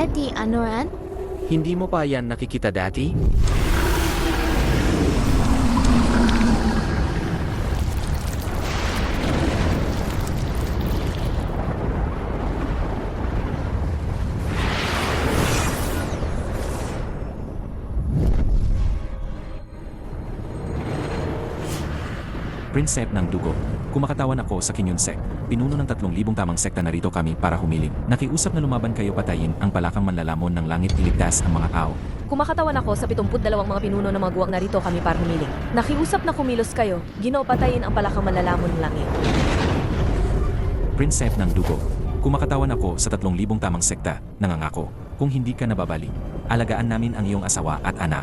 Daddy, ano yan? Hindi mo pa yan nakikita dati? Prince Sep ng Dugo. Kumakatawan ako sa Kinyon Sect. Pinuno ng 3,000 tamang sekta narito kami para humiling. Nakiusap na lumaban kayo patayin ang palakang manlalamon ng langit iligtas ang mga tao. Kumakatawan ako sa 72 mga pinuno ng mga guwang narito kami para humiling. Nakiusap na kumilos kayo, Ginoo patayin ang palakang manlalamon ng langit. Prince Sep ng Dugo. Kumakatawan ako sa 3,000 tamang sekta. Nangangako, kung hindi ka nababalik, alagaan namin ang iyong asawa at anak.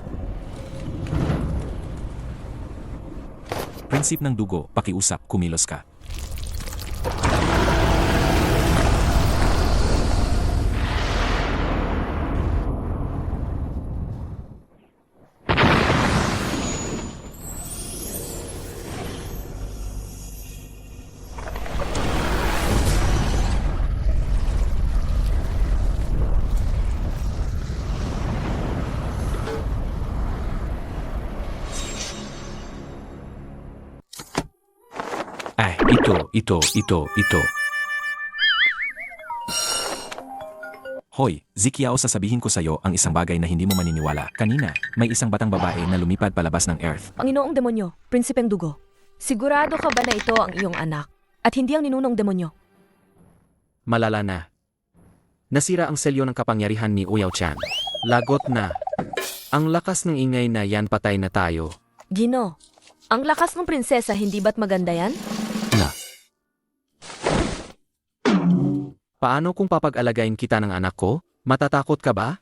Prinsip ng Dugo, pakiusap, kumilos ka. Ito. Hoy, Zikiao, sasabihin ko sa'yo ang isang bagay na hindi mo maniniwala. Kanina, may isang batang babae na lumipad palabas ng Earth. Panginoong demonyo, Prinsipeng Dugo, sigurado ka ba na ito ang iyong anak at hindi ang ninunong demonyo? Malala na. Nasira ang selyo ng kapangyarihan ni Uyao Chan. Lagot na. Ang lakas ng ingay na yan, patay na tayo. Ginoo, ang lakas ng prinsesa, hindi ba't maganda yan? Paano kung papag-alagayin kita ng anak ko? Matatakot ka ba?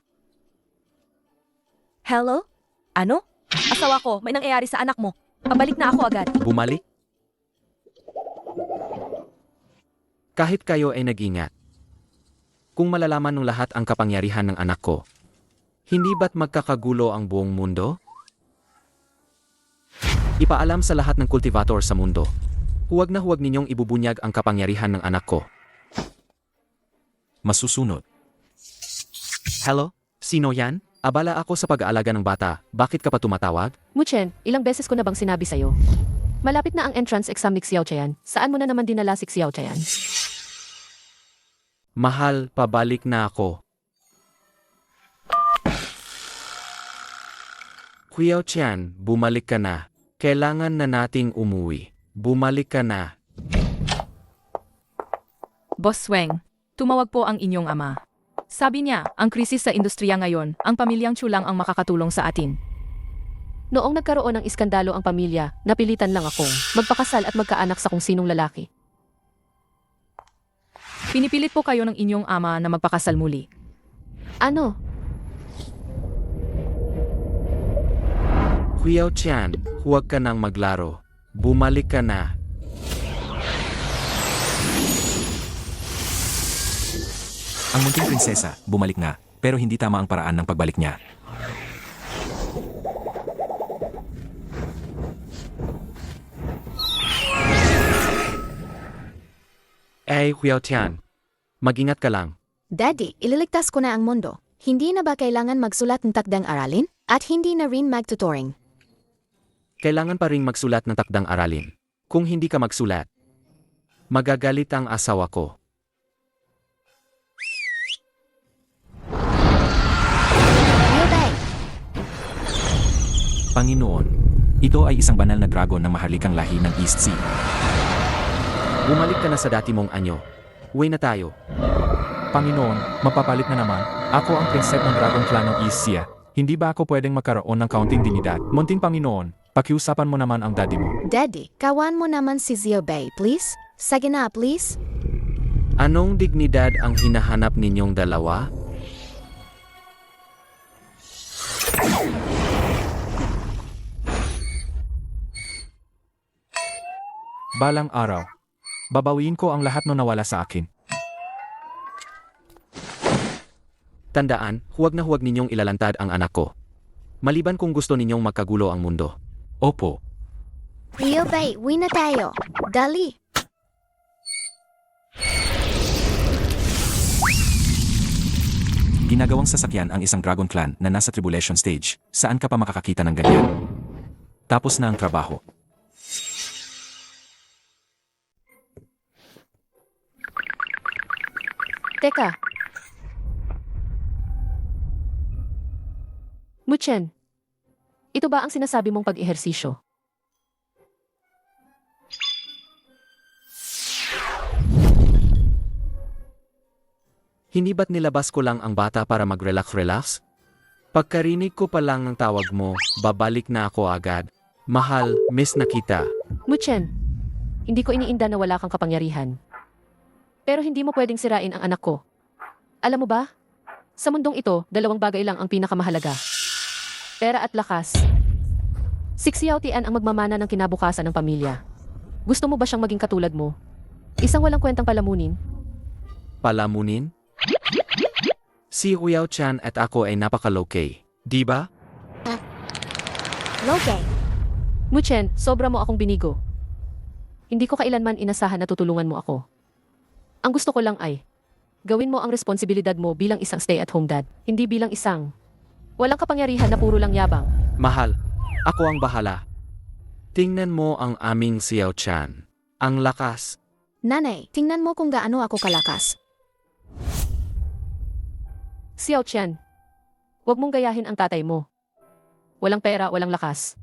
Hello? Ano? Asawa ko, may nangyayari sa anak mo. Pabalik na ako agad. Bumalik? Kahit kayo ay nag-ingat. Kung malalaman ng lahat ang kapangyarihan ng anak ko, hindi ba't magkakagulo ang buong mundo? Ipaalam sa lahat ng kultivator sa mundo. Huwag na huwag ninyong ibubunyag ang kapangyarihan ng anak ko. Masusunod. Hello? Sino yan? Abala ako sa pag-aalaga ng bata. Bakit ka pa tumatawag? Muchen, ilang beses ko na bang sinabi sa'yo? Malapit na ang entrance exam ni Xiao Chayan. Saan mo na naman dinala si Xiao Chayan? Mahal, pabalik na ako. Xiao Tian, bumalik ka na. Kailangan na nating umuwi. Bumalik ka na. Boss Weng, tumawag po ang inyong ama. Sabi niya, ang krisis sa industriya ngayon, ang pamilyang Chu lang ang makakatulong sa atin. Noong nagkaroon ng iskandalo ang pamilya, napilitan lang akong magpakasal at magkaanak sa kung sinong lalaki. Pinipilit po kayo ng inyong ama na magpakasal muli. Ano? Xiao Tian, huwag ka nang maglaro. Bumalik ka na. Ang munting prinsesa, bumalik nga, pero hindi tama ang paraan ng pagbalik niya. Xiao Tian, mag-ingat ka lang. Daddy, ililigtas ko na ang mundo. Hindi na ba kailangan magsulat ng takdang aralin? At hindi na rin magtutoring? Kailangan pa ring magsulat ng takdang aralin. Kung hindi ka magsulat, magagalit ang asawa ko. Yubay! Panginoon, ito ay isang banal na dragon ng maharlikang lahi ng East Sea. Bumalik ka na sa dati mong anyo. Uwi na tayo. Panginoon, mapapalit na naman. Ako ang prinsep ng Dragon Clan ng East Sea. Hindi ba ako pwedeng magkaroon ng kaunting dignidad? Munting Panginoon, pakiusapan mo naman ang daddy mo. Daddy, kawan mo naman si Yubay, please? Sige na, please? Anong dignidad ang hinahanap ninyong dalawa? Balang araw, babawiin ko ang lahat na nawala sa akin. Tandaan, huwag na huwag ninyong ilalantad ang anak ko. Maliban kung gusto ninyong magkagulo ang mundo. Opo, Yubay, uwi na tayo. Dali! ginagawang sasakyan ang isang Dragon Clan na nasa tribulation stage. Saan ka pa makakakita ng ganyan? Tapos na ang trabaho. Teka. Muchen, ito ba ang sinasabi mong pag-ehersisyo? Hindi ba't nilabas ko lang ang bata para mag-relax-relax? Pagkarinig ko pa lang ng tawag mo, babalik na ako agad. Mahal, miss na kita. Muchen, hindi ko iniinda na wala kang kapangyarihan. Pero hindi mo pwedeng sirain ang anak ko. Alam mo ba? Sa mundong ito, dalawang bagay lang ang pinakamahalaga. Pera at lakas. Si Xiao Tian ang magmamana ng kinabukasan ng pamilya. Gusto mo ba siyang maging katulad mo? Isang walang kwentang palamunin? Palamunin? Si Uyao Chan at ako ay napaka-low-key, di ba? Loke. Muchen, sobra mo akong binigo. Hindi ko kailanman inasahan na tutulungan mo ako. Ang gusto ko lang ay, gawin mo ang responsibilidad mo bilang isang stay-at-home dad, hindi bilang isang walang kapangyarihan na puro lang yabang. Mahal, ako ang bahala. Tingnan mo ang aming Xiao Chan. Ang lakas. Nanay, tingnan mo kung gaano ako kalakas. Xiao Qian, huwag mong gayahin ang tatay mo. Walang pera, walang lakas.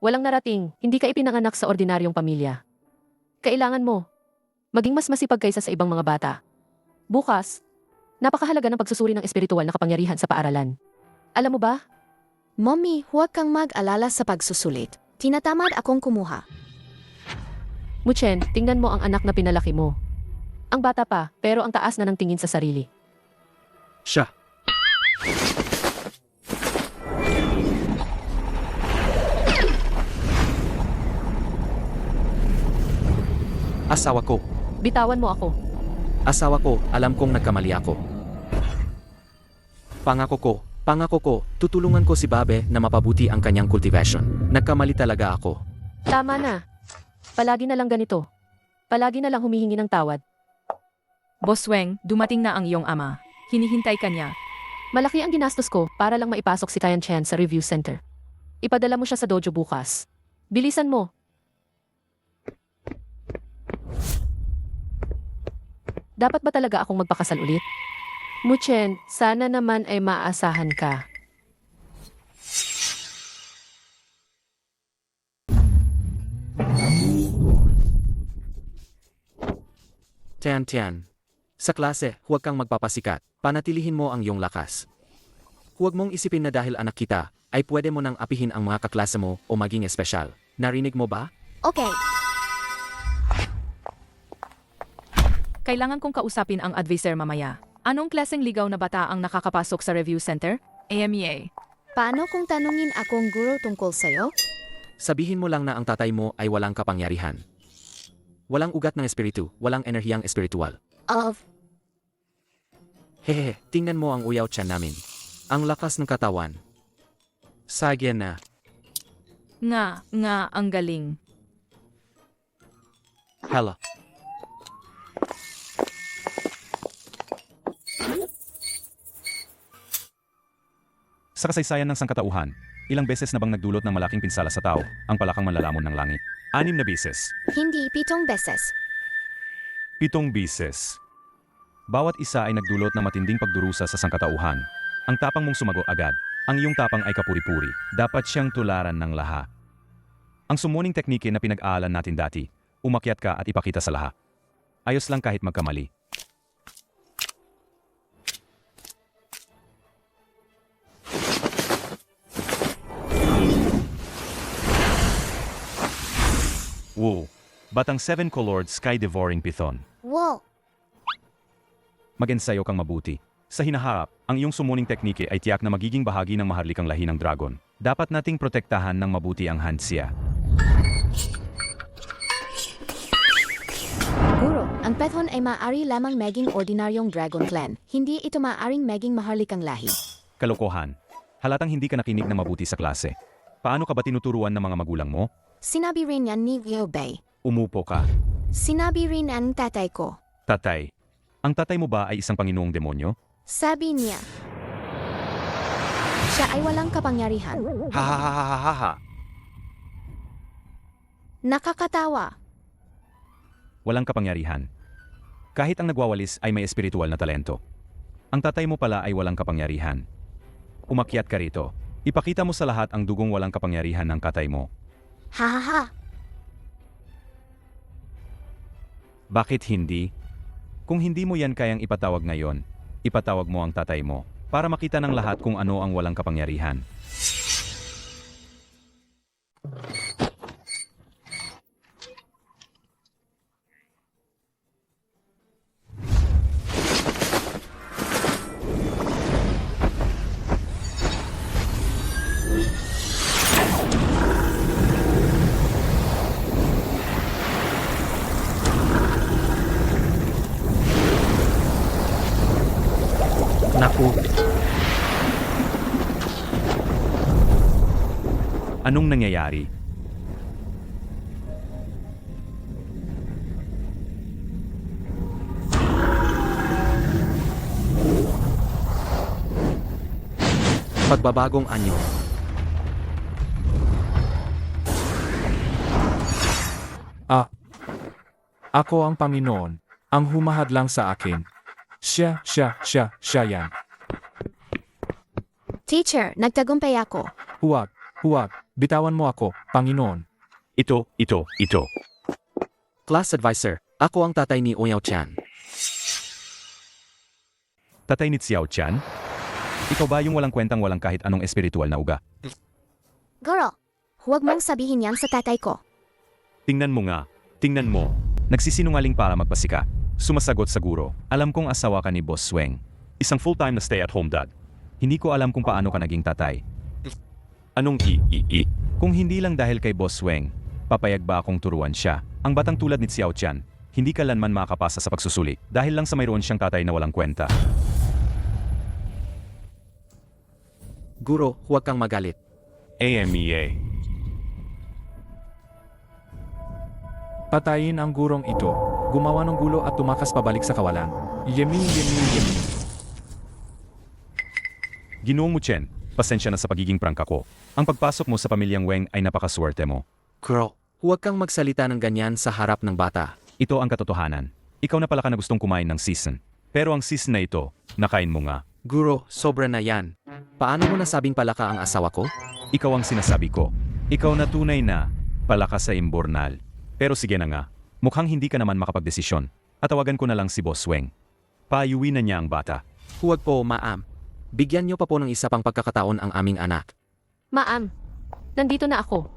Walang narating, hindi ka ipinanganak sa ordinaryong pamilya. Kailangan mo maging mas masipag kaysa sa ibang mga bata. Bukas, napakahalaga ng pagsusuri ng espiritual na kapangyarihan sa paaralan. Alam mo ba? Mommy, huwag kang mag-alala sa pagsusulit. Tinatamad akong kumuha. Muchen, tingnan mo ang anak na pinalaki mo. Ang bata pa, pero ang taas na ng tingin sa sarili. Siya. Asawa ko. Bitawan mo ako. Asawa ko, alam kong nagkamali ako. Pangako ko, tutulungan ko si Babe na mapabuti ang kanyang cultivation. Nagkamali talaga ako. Tama na. Palagi na lang ganito. Palagi na lang humihingi ng tawad. Boss Weng, dumating na ang iyong ama. Hinihintay ka niya. Malaki ang ginastos ko para lang maipasok si Tian Chen sa review center. Ipadala mo siya sa dojo bukas. Bilisan mo. Dapat ba talaga akong magpakasal ulit? Muchen, sana naman ay maaasahan ka. Tian. Sa klase, huwag kang magpapasikat. Panatilihin mo ang iyong lakas. Huwag mong isipin na dahil anak kita, ay pwede mo nang apihin ang mga kaklase mo o maging espesyal. Narinig mo ba? Okay. Kailangan kong kausapin ang advisor mamaya. Anong klaseng ligaw na bata ang nakakapasok sa review center? AMEA. Paano kung tanungin akong guro tungkol sa'yo? Sabihin mo lang na ang tatay mo ay walang kapangyarihan. Walang ugat ng espiritu, walang enerhiyang espiritual. Hehehe, tingnan mo ang Uyao Chan namin. Ang lakas ng katawan. Sagya na. Nga, ang galing. Hala. Sa kasaysayan ng sangkatauhan, ilang beses na bang nagdulot ng malaking pinsala sa tao ang palakang manlalamon ng langit? 6 na beses. Hindi 7 beses. 7 beses. Bawat isa ay nagdulot ng matinding pagdurusa sa sangkatauhan. Ang tapang mong sumagot agad. Ang iyong tapang ay kapuri-puri. Dapat siyang tularan ng lahat. Ang summoning teknike na pinag-aalan natin dati, umakyat ka at ipakita sa lahat. Ayos lang kahit magkamali. Wow, batang 7-colored sky-devouring python. Wow. Mag-ensayo kang mabuti. Sa hinaharap, ang iyong summoning teknike ay tiyak na magiging bahagi ng maharlikang lahi ng dragon. Dapat nating protektahan ng mabuti ang Hansia. Guro, ang Python ay maaari lamang maging ordinaryong Dragon Clan. Hindi ito maaaring maging maharlikang lahi. Kalokohan. Halatang hindi ka nakinig na mabuti sa klase. Paano ka ba tinuturuan ng mga magulang mo? Sinabi rin yan ni Liu Bei. Umupo ka. Sinabi rin ang tatay ko. Tatay. Ang tatay mo ba ay isang panginoong demonyo? Sabi niya, Siya ay walang kapangyarihan. Ha. Nakakatawa. Walang kapangyarihan. Kahit ang nagwawalis ay may espiritual na talento. Ang tatay mo pala ay walang kapangyarihan. Umakyat ka rito. Ipakita mo sa lahat ang dugong walang kapangyarihan ng tatay mo. Hahaha. Bakit hindi? Kung hindi mo yan kayang ipatawag ngayon, ipatawag mo ang tatay mo para makita ng lahat kung ano ang walang kapangyarihan. Naku, Anong nangyayari? pagbabagong anyo. Ako ang Panginoon, ang humahadlang sa akin. Siya yan. Teacher, nagtagumpay ako. Huwag, bitawan mo ako, Panginoon. Ito. Class advisor, ako ang tatay ni Oyaw Chan. Tatay ni Xiao Chan? Ikaw ba yung walang kwentang walang kahit anong espiritual na uga? Goro, huwag mong sabihin yan sa tatay ko. Tingnan mo. Nagsisinungaling para magpasika. Sumasagot sa guro. Alam kong asawa ka ni Boss Sweng. Isang full-time na stay-at-home dad. Hindi ko alam kung paano ka naging tatay. Anong Kung hindi lang dahil kay Boss Sweng, papayag ba akong turuan siya? Ang batang tulad ni Xiao Chan, hindi kailanman makakapasa sa pagsusuli dahil lang sa mayroon siyang tatay na walang kwenta. Guro, huwag kang magalit. AMEA. Patayin ang gurong ito. Gumawa ng gulo at tumakas pabalik sa kawalan. Yemi. Ginoong mo, Chen. Pasensya na sa pagiging prangka ko. Ang pagpasok mo sa pamilyang Weng ay napakaswerte mo. Guro, huwag kang magsalita ng ganyan sa harap ng bata. Ito ang katotohanan. Ikaw na pala ka na gustong kumain ng season. Pero ang season na ito, nakain mo nga. Guro, sobra na yan. Paano mo nasabing pala ka ang asawa ko? Ikaw ang sinasabi ko. Ikaw na tunay na palaka sa imbornal. Pero sige na nga, mukhang hindi ka naman makapagdesisyon. At tawagan ko na lang si Boss Weng. Paayuwi na niya ang bata. Huwag po, ma'am. Bigyan niyo pa po ng isa pang pagkakataon ang aming anak. Ma'am, nandito na ako.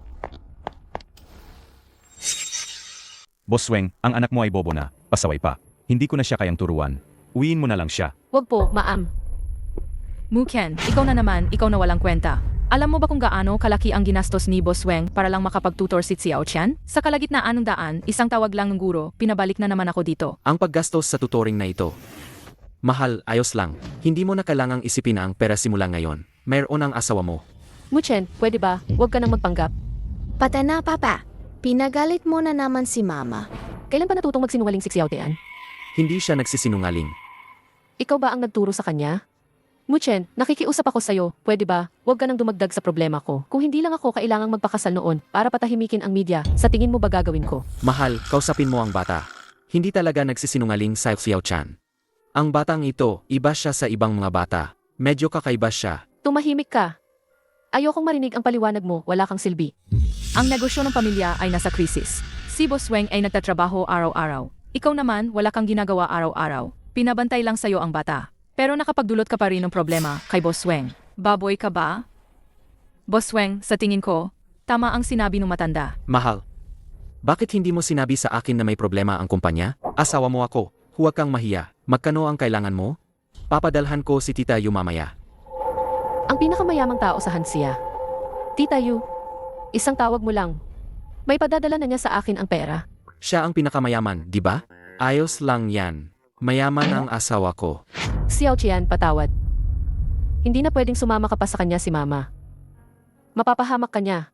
Boss Weng, ang anak mo ay bobo na. Pasaway pa. Hindi ko na siya kayang turuan. Uwiin mo na lang siya. Wag po, ma'am. Muken, ikaw na naman, ikaw na walang kwenta. Alam mo ba kung gaano kalaki ang ginastos ni Boss Weng para lang makapagtutor si Xiao Chan? Sa kalagitnaan ng daan, isang tawag lang ng guro, pinabalik na naman ako dito. Ang paggastos sa tutoring na ito. Mahal, ayos lang. Hindi mo na kailangang isipin ang pera simula ngayon. Mayroon ang asawa mo. Muchen, pwede ba? Huwag ka nang magpanggap. Pata na, papa. Pinagalit mo na naman si mama. Kailan pa natutong magsinungaling si Xiao Tian? Hindi siya nagsisinungaling. Ikaw ba ang nagturo sa kanya? Muchen, nakikiusap ako sa'yo. Pwede ba? Huwag ka nang dumagdag sa problema ko. Kung hindi lang ako kailangang magpakasal noon para patahimikin ang media, sa tingin mo ba gagawin ko? Mahal, kausapin mo ang bata. Hindi talaga nagsisinungaling sa Xiao Chan. Ang batang ito, iba siya sa ibang mga bata. Medyo kakaiba siya. Tumahimik ka. Ayokong marinig ang paliwanag mo, wala kang silbi. Ang negosyo ng pamilya ay nasa krisis. Si Boss Weng ay nagtatrabaho araw-araw. Ikaw naman, wala kang ginagawa araw-araw. Pinabantay lang sa'yo ang bata. Pero nakapagdulot ka pa rin ng problema kay Boss Weng. Baboy ka ba? Boss Weng, sa tingin ko, tama ang sinabi ng matanda. Mahal, bakit hindi mo sinabi sa akin na may problema ang kumpanya? Asawa mo ako. Huwag kang mahiya. Magkano ang kailangan mo? Papadalhan ko si Tita Yu mamaya. Ang pinakamayamang tao sa Hansia. Tita Yu, isang tawag mo lang. May padadala na niya sa akin ang pera. Siya ang pinakamayaman, di ba? Ayos lang yan. Mayaman ang asawa ko. Xiao Qian, patawad. Hindi na pwedeng sumama ka pa sa kanya si mama. Mapapahamak ka niya.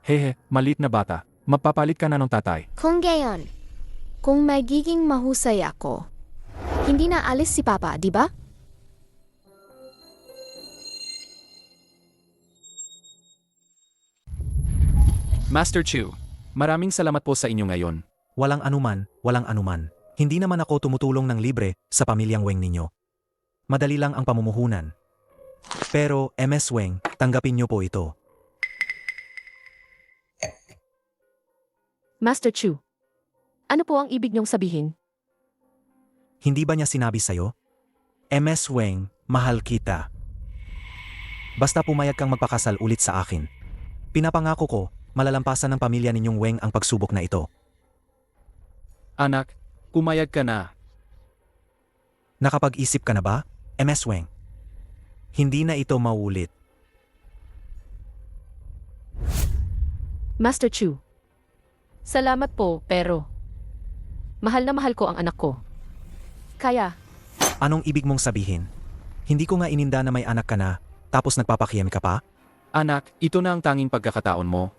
Hehe, maliit na bata. Mapapalit ka na ng tatay. Kung gayon, kung magiging mahusay ako, hindi na alis si papa, di ba? Master Chu, maraming salamat po sa inyo ngayon. Walang anuman, walang anuman. Hindi naman ako tumutulong ng libre sa pamilyang Weng ninyo. Madali lang ang pamumuhunan. Pero, MS Weng, tanggapin niyo po ito. Master Chu, ano po ang ibig niyong sabihin? Hindi ba niya sinabi sa'yo? MS Weng, mahal kita. Basta pumayag kang magpakasal ulit sa akin. Pinapangako ko, malalampasan ng pamilya ninyong Weng ang pagsubok na ito. Anak, pumayag ka na. Nakapag-isip ka na ba, MS Weng? Hindi na ito maulit. Master Chu, salamat po pero mahal na mahal ko ang anak ko. Kaya, Anong ibig mong sabihin? Hindi ko nga ininda na may anak ka na, tapos nagpapakiyam ka pa? Anak, ito na ang tanging pagkakataon mo.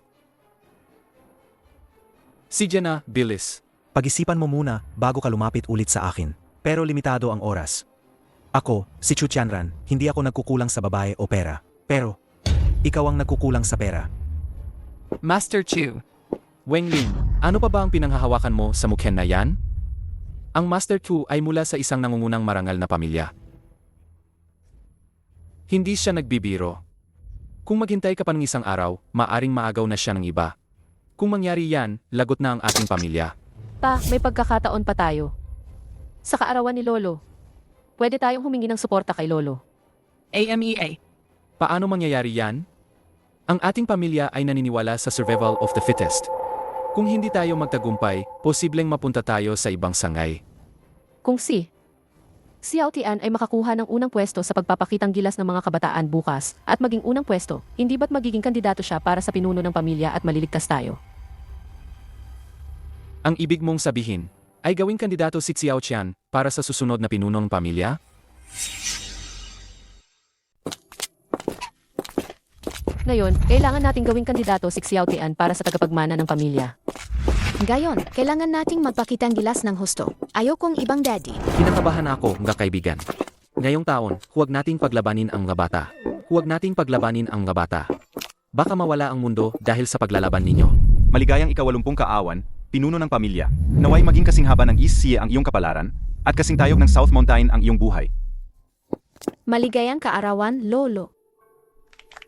Si Jenna, bilis. Pag-isipan mo muna bago ka lumapit ulit sa akin. Pero limitado ang oras. Ako, si Chu Tianran, hindi ako nagkukulang sa babae o pera. Pero, ikaw ang nagkukulang sa pera. Master Chu. Weng Ling, ano pa ba ang pinanghahawakan mo sa mukhen na yan? Ang Master Chu ay mula sa isang nangungunang marangal na pamilya. Hindi siya nagbibiro. Kung maghintay ka pa ng isang araw, maaring maagaw na siya ng iba. Kung mangyari yan, lagot na ang ating pamilya. pa, may pagkakataon pa tayo. Sa kaarawan ni Lolo, pwede tayong humingi ng suporta kay Lolo. AMEA. Paano mangyayari yan? Ang ating pamilya ay naniniwala sa survival of the fittest. Kung hindi tayo magtagumpay, posibleng mapunta tayo sa ibang sangay. Kung si Xiao Tian ay makakuha ng unang pwesto sa pagpapakitang gilas ng mga kabataan bukas at maging unang pwesto, hindi ba't magiging kandidato siya para sa pinuno ng pamilya at maliligtas tayo? Ang ibig mong sabihin, ay gawing kandidato si Xiao Qian para sa susunod na pinuno ng pamilya? Ngayon, kailangan nating gawing kandidato si Xiao Tian para sa tagapagmana ng pamilya. Gayon, kailangan nating magpakita ang gilas ng husto. Ayokong ibang daddy. Kinakabahan ako, mga kaibigan. Ngayong taon, huwag nating paglabanin ang mga bata. Huwag nating paglabanin ang mga bata. Baka mawala ang mundo dahil sa paglalaban ninyo. Maligayang ika-80 kaawan, pinuno ng pamilya. Naway maging kasing haba ng East Sea ang iyong kapalaran, at kasing tayog ng South Mountain ang iyong buhay. Maligayang kaarawan, Lolo.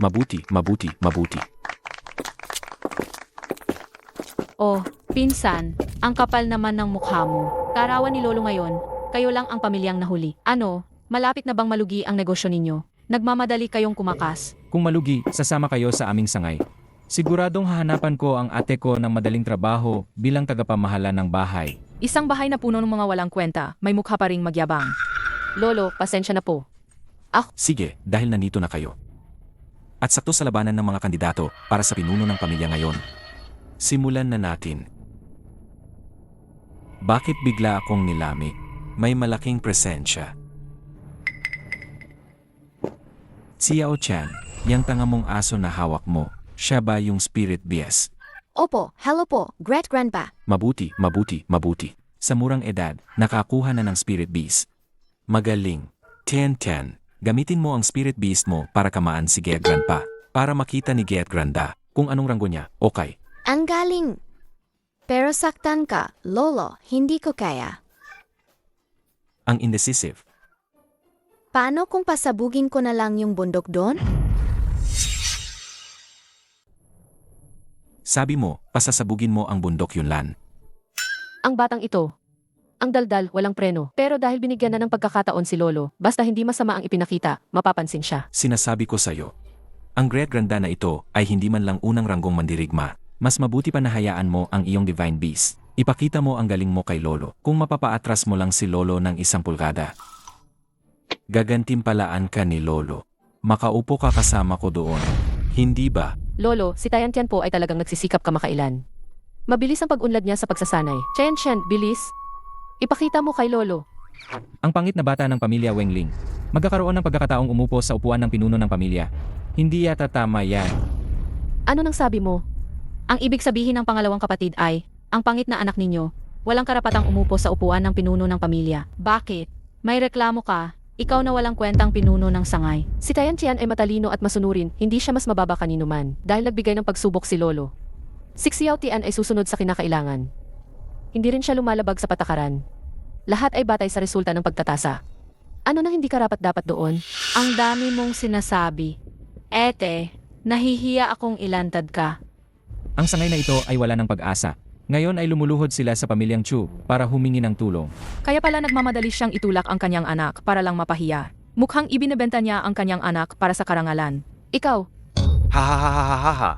Mabuti, mabuti, mabuti. Oh, pinsan, ang kapal naman ng mukha mo. Karawan ni Lolo ngayon, kayo lang ang pamilyang nahuli. Ano, malapit na bang malugi ang negosyo ninyo? Nagmamadali kayong kumakas. Kung malugi, sasama kayo sa aming sangay. Siguradong hahanapan ko ang ate ko ng madaling trabaho bilang tagapamahala ng bahay. Isang bahay na puno ng mga walang kwenta, may mukha pa ring magyabang. Lolo, pasensya na po. Sige, dahil nandito na kayo. At sakto sa labanan ng mga kandidato para sa pinuno ng pamilya ngayon. Simulan na natin. Bakit bigla akong nilami? May malaking presensya. Xiao Qian, yang tanga mong aso na hawak mo, siya ba yung spirit beast? Opo, hello po, great grandpa. Mabuti, mabuti, mabuti. Sa murang edad, nakakuha na ng spirit beast. Magaling. Tian, gamitin mo ang spirit beast mo para kamaan si Get Grandpa. Para makita ni Get Granda kung anong ranggo niya, okay. Ang galing. Pero saktan ka, Lolo, hindi ko kaya. Ang indecisive. Paano kung pasabugin ko na lang yung bundok doon? Sabi mo, pasasabugin mo ang bundok Yunlan. Ang batang ito, ang daldal, walang preno. Pero dahil binigyan na ng pagkakataon si Lolo, basta hindi masama ang ipinakita, mapapansin siya. Sinasabi ko sa'yo, ang Great Granda na ito ay hindi man lang unang ranggong mandirigma. Mas mabuti pa na hayaan mo ang iyong Divine Beast. Ipakita mo ang galing mo kay Lolo. Kung mapapaatras mo lang si Lolo ng 1 pulgada. Gagantimpalaan ka ni Lolo. Makaupo ka kasama ko doon. Hindi ba? Lolo, si Tian po ay talagang nagsisikap kamakailan. Mabilis ang pag-unlad niya sa pagsasanay. Tian, bilis. Ipakita mo kay Lolo. Ang pangit na bata ng pamilya Weng Ling. Magkakaroon ng pagkakataong umupo sa upuan ng pinuno ng pamilya. Hindi yata tama yan. Ano nang sabi mo? Ang ibig sabihin ng pangalawang kapatid ay, ang pangit na anak ninyo, walang karapatang umupo sa upuan ng pinuno ng pamilya. Bakit? May reklamo ka, ikaw na walang kwentang pinuno ng sangay. Si Tian ay matalino at masunurin, hindi siya mas mababa kanino man, dahil nagbigay ng pagsubok si Lolo. Si Xiao Tian ay susunod sa kinakailangan. Hindi rin siya lumalabag sa patakaran. Lahat ay batay sa resulta ng pagtatasa. Ano na hindi karapat-dapat doon? Ang dami mong sinasabi. Ete, nahihiya akong ilantad ka. Ang sangay na ito ay wala ng pag-asa. Ngayon ay lumuluhod sila sa pamilyang Chu para humingi ng tulong. Kaya pala nagmamadali siyang itulak ang kanyang anak para lang mapahiya. Mukhang ibinebenta niya ang kanyang anak para sa karangalan. Ikaw, Ha ha ha ha ha ha.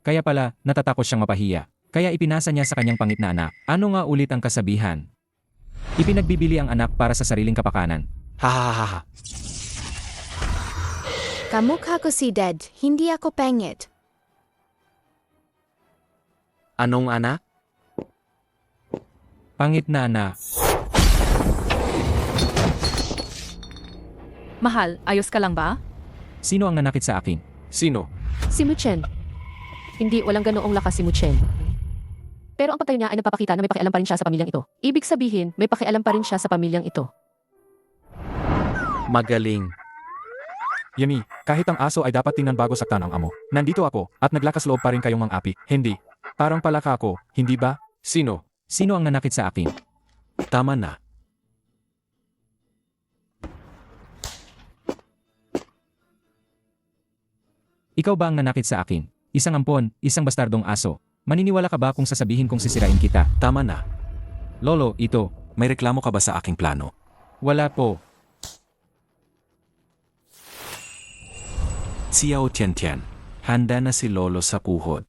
Kaya pala, natatakot siyang mapahiya. Kaya ipinasa niya sa kanyang pangit na anak. Ano nga ulit ang kasabihan? Ipinagbibili ang anak para sa sariling kapakanan. Ha ha ha ha. Kamukha ko si Dad, hindi ako pengit. Anong anak? Pangit na anak. Mahal, ayos ka lang ba? Sino ang nanakit sa akin? Sino? si Muchen. Hindi, walang ganoong lakas si Muchen. Pero ang patay niya ay nagpapakita na may pakialam pa rin siya sa pamilyang ito. Ibig sabihin, may pakialam pa rin siya sa pamilyang ito. Magaling. Yami, kahit ang aso ay dapat tingnan bago saktan ang amo. Nandito ako, at naglakas loob pa rin kayong mang-api. Hindi. Parang palaka ako, hindi ba? Sino? Sino ang nanakit sa akin? Tama na. Ikaw ba ang nanakit sa akin? Isang ampon, isang bastardong aso. Maniniwala ka ba kung sasabihin kong sisirain kita? Tama na. Lolo, ito. May reklamo ka ba sa aking plano? Wala po. Xiao Tian. Handa na si Lolo sa puhod.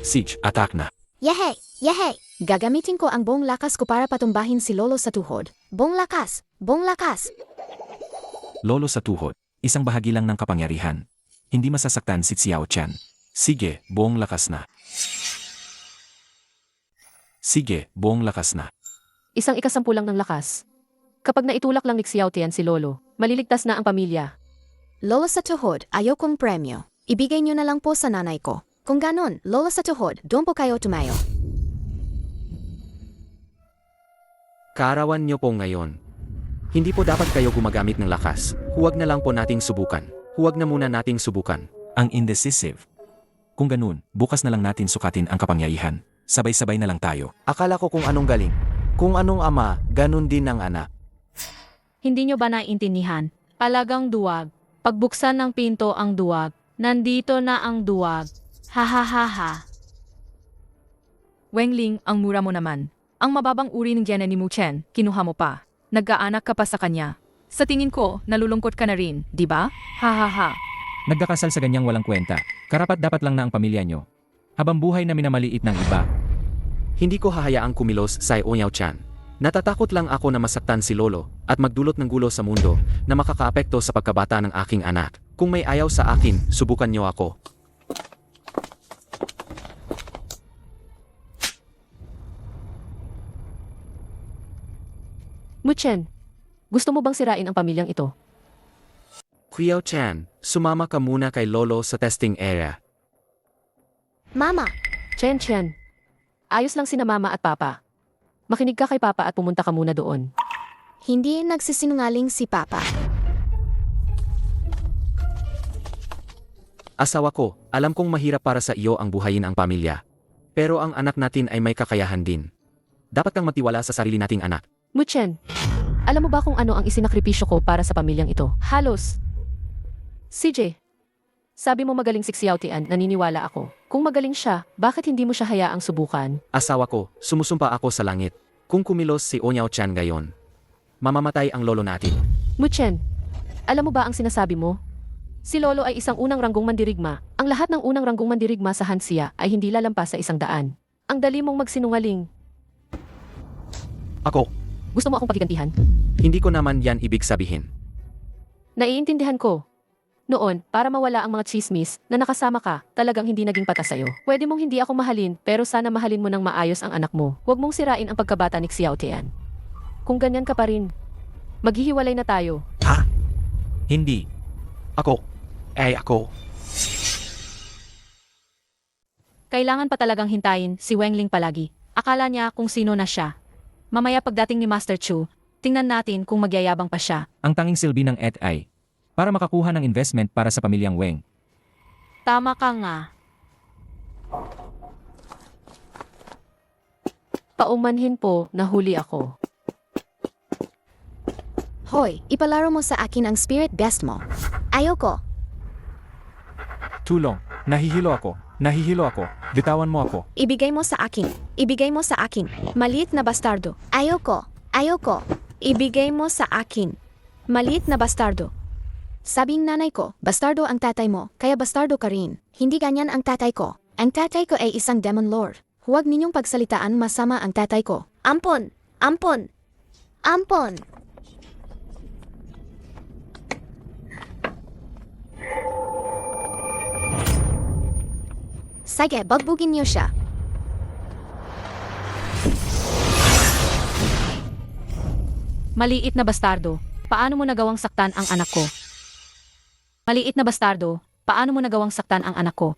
Siege, attack na. Yehey! Yehey! Gagamitin ko ang buong lakas ko para patumbahin si Lolo sa tuhod. Buong lakas! Buong lakas! Lolo sa tuhod. Isang bahagi lang ng kapangyarihan. Hindi masasaktan si Xiao Tian. Sige, buong lakas na. Sige, buong lakas na. Isang ikasampu lang ng lakas. Kapag naitulak lang ni Xiao Tian si Lolo, maliligtas na ang pamilya. Lolo sa tuhod, ayaw kong premyo. Ibigay niyo na lang po sa nanay ko. Kung ganon, Lolo sa tuhod, doon po kayo tumayo. Kaarawan niyo po ngayon. Hindi po dapat kayo gumagamit ng lakas. Huwag na lang po nating subukan. Huwag na muna nating subukan. Ang indecisive. Kung ganun, bukas na lang natin sukatin ang kapangyarihan. Sabay-sabay na lang tayo. Akala ko kung anong galing. Kung anong ama, ganun din ang anak. Hindi nyo ba naiintindihan? Palagang duwag. Pagbuksan ng pinto ang duwag. Nandito na ang duwag. Ha ha ha ha. Wengling, ang mura mo naman. Ang mababang uri ng gena ni Muchen, kinuha mo pa. Nagkaanak ka pa sa kanya. Sa tingin ko, nalulungkot ka na rin, di ba? Ha ha ha. Nagkakasal sa ganyang walang kwenta. Karapat-dapat lang na ang pamilya nyo. Habang buhay na minamaliit ng iba. Hindi ko hahayaang kumilos sa Onyaw Chan. Natatakot lang ako na masaktan si Lolo at magdulot ng gulo sa mundo na makakaapekto sa pagkabata ng aking anak. Kung may ayaw sa akin, subukan niyo ako. Muchen, gusto mo bang sirain ang pamilyang ito? Xiao Chan, sumama ka muna kay Lolo sa testing area. Mama! Chen, ayos lang sina mama at papa. Makinig ka kay papa at pumunta ka muna doon. Hindi nagsisinungaling si Papa. Asawa ko, alam kong mahirap para sa iyo ang buhayin ang pamilya. Pero ang anak natin ay may kakayahan din. Dapat kang magtiwala sa sarili nating anak. Muchen, alam mo ba kung ano ang isinakripisyo ko para sa pamilyang ito? Halos. CJ, sabi mo magaling si Xiao Tian, naniniwala ako. Kung magaling siya, bakit hindi mo siya hayaang subukan? Asawa ko, sumusumpa ako sa langit. Kung kumilos si Onyaw Chan ngayon, mamamatay ang lolo natin. Muchen, alam mo ba ang sinasabi mo? Si Lolo ay isang unang ranggong mandirigma. Ang lahat ng unang ranggong mandirigma sa Hansia ay hindi lalampas sa 100. Ang dali mong magsinungaling. Ako, Gusto mo akong pagigantihan? hindi ko naman yan ibig sabihin. Naiintindihan ko. Noon, para mawala ang mga chismis na nakasama ka, talagang hindi naging patas sa'yo. Pwede mong hindi ako mahalin, pero sana mahalin mo ng maayos ang anak mo. Huwag mong sirain ang pagkabata ni Xiao Tian. Kung ganyan ka pa rin, maghihiwalay na tayo. Hindi. Ako. Kailangan pa talagang hintayin si Wengling palagi. Akala niya kung sino na siya. Mamaya pagdating ni Master Chu, Tingnan natin kung magyayabang pa siya. Ang tanging silbi ng Ed ay para makakuha ng investment para sa pamilyang Weng. Tama ka nga. Paumanhin po, nahuli ako. Hoy, ipalaro mo sa akin ang spirit best mo. Ayoko. Tulong. Nahihilo ako. Nahihilo ako. Bitawan mo ako. Ibigay mo sa akin. Ibigay mo sa akin. Maliit na bastardo. Ayoko. Ayoko. Ibigay mo sa akin. Maliit na bastardo. Sabing nanay ko, bastardo ang tatay mo, kaya bastardo ka rin. Hindi ganyan ang tatay ko. Ang tatay ko ay isang demon lord. Huwag ninyong pagsalitaan masama ang tatay ko. Ampon! Ampon! Ampon! Sige, bagbugin niyo siya. Maliit na bastardo, paano mo nagawang saktan ang anak ko? Maliit na bastardo, paano mo nagawang saktan ang anak ko?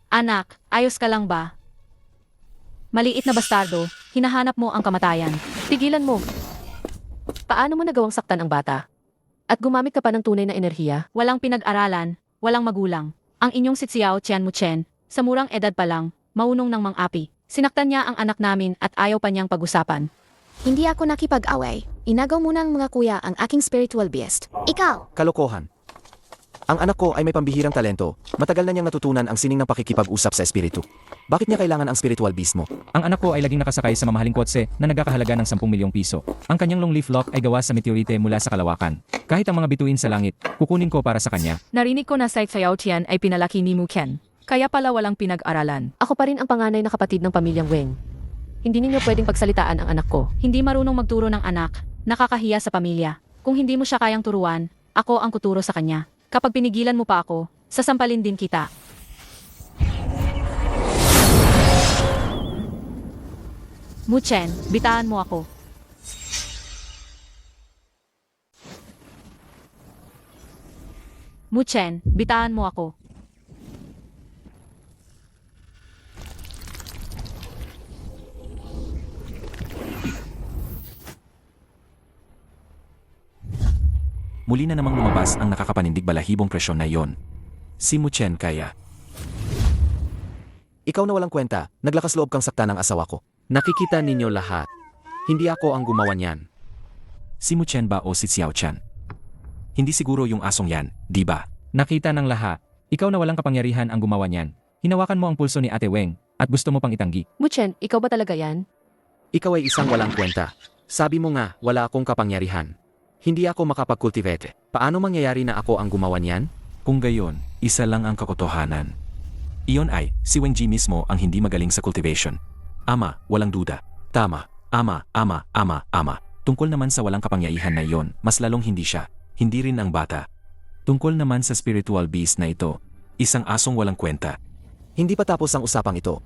Anak, ayos ka lang ba? Maliit na bastardo, hinahanap mo ang kamatayan. Tigilan mo. Paano mo nagawang saktan ang bata? At gumamit ka pa ng tunay na enerhiya? Walang pinag-aralan, walang magulang. Ang inyong si Xiao Tian Muchen, sa murang edad pa lang, maunong ng mang-api. Sinaktan niya ang anak namin at ayaw pa niyang pag-usapan. Hindi ako nakipag-away. Inagaw muna ng mga kuya ang aking spiritual beast. Ikaw! Kalokohan. Ang anak ko ay may pambihirang talento. Matagal na niyang natutunan ang sining ng pakikipag-usap sa espiritu. Bakit niya kailangan ang spiritual beast mo? Ang anak ko ay laging nakasakay sa mamahaling kotse na nagkakahalaga ng 10 milyong piso. Ang kanyang long leaf lock ay gawa sa meteorite mula sa kalawakan. Kahit ang mga bituin sa langit, kukunin ko para sa kanya. Narinig ko na si Xiao Tian ay pinalaki ni Mu Ken. Kaya pala walang pinag-aralan. Ako pa rin ang panganay na kapatid ng pamilyang Weng. Hindi ninyo pwedeng pagsalitaan ang anak ko. Hindi marunong magturo ng anak, nakakahiya sa pamilya. Kung hindi mo siya kayang turuan, ako ang kuturo sa kanya. Kapag pinigilan mo pa ako, sasampalin din kita. Muchen, bitaan mo ako. Muchen, bitaan mo ako. Muli na namang lumabas ang nakakapanindig balahibong presyon na iyon. Si Muchen kaya. Ikaw na walang kwenta, naglakas loob kang saktan ng asawa ko. Nakikita ninyo lahat. Hindi ako ang gumawa niyan. Si Muchen ba o si Xiao Tian? Hindi siguro yung asong yan, di ba? Nakita ng lahat. Ikaw na walang kapangyarihan ang gumawa niyan. Hinawakan mo ang pulso ni Ate Weng at gusto mo pang itanggi. Muchen, ikaw ba talaga yan? Ikaw ay isang walang kwenta. Sabi mo nga, wala akong kapangyarihan. Hindi ako makapag-cultivate. Paano mangyayari na ako ang gumawa niyan? Kung gayon, isa lang ang katotohanan. Iyon ay, si Weng Ji mismo ang hindi magaling sa cultivation. Ama, walang duda. Tama, ama. Tungkol naman sa walang kapangyarihan na iyon, mas lalong hindi siya. Hindi rin ang bata. Tungkol naman sa spiritual beast na ito, isang asong walang kwenta. Hindi pa tapos ang usapang ito.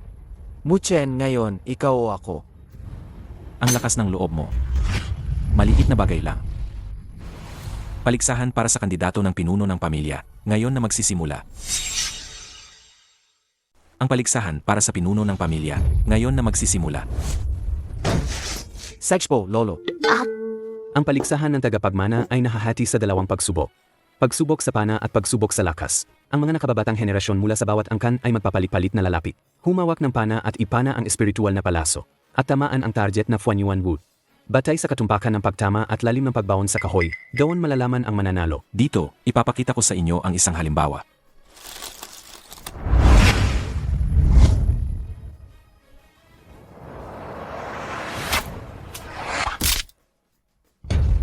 Muchen, ngayon, ikaw o ako. Ang lakas ng loob mo. Maliit na bagay lang. Paligsahan para sa kandidato ng pinuno ng pamilya, ngayon na magsisimula. Ang paligsahan para sa pinuno ng pamilya, ngayon na magsisimula. Sexpo, Lolo. Ang paligsahan ng tagapagmana ay nahahati sa dalawang pagsubok. Pagsubok sa pana at pagsubok sa lakas. Ang mga nakababatang henerasyon mula sa bawat angkan ay magpapalit-palit na lalapit. Humawak ng pana at ipana ang espiritual na palaso. At tamaan ang target na Fuan Yuan Wu. Batay sa katumpakan ng pagtama at lalim ng pagbaon sa kahoy, doon malalaman ang mananalo. Dito, ipapakita ko sa inyo ang isang halimbawa.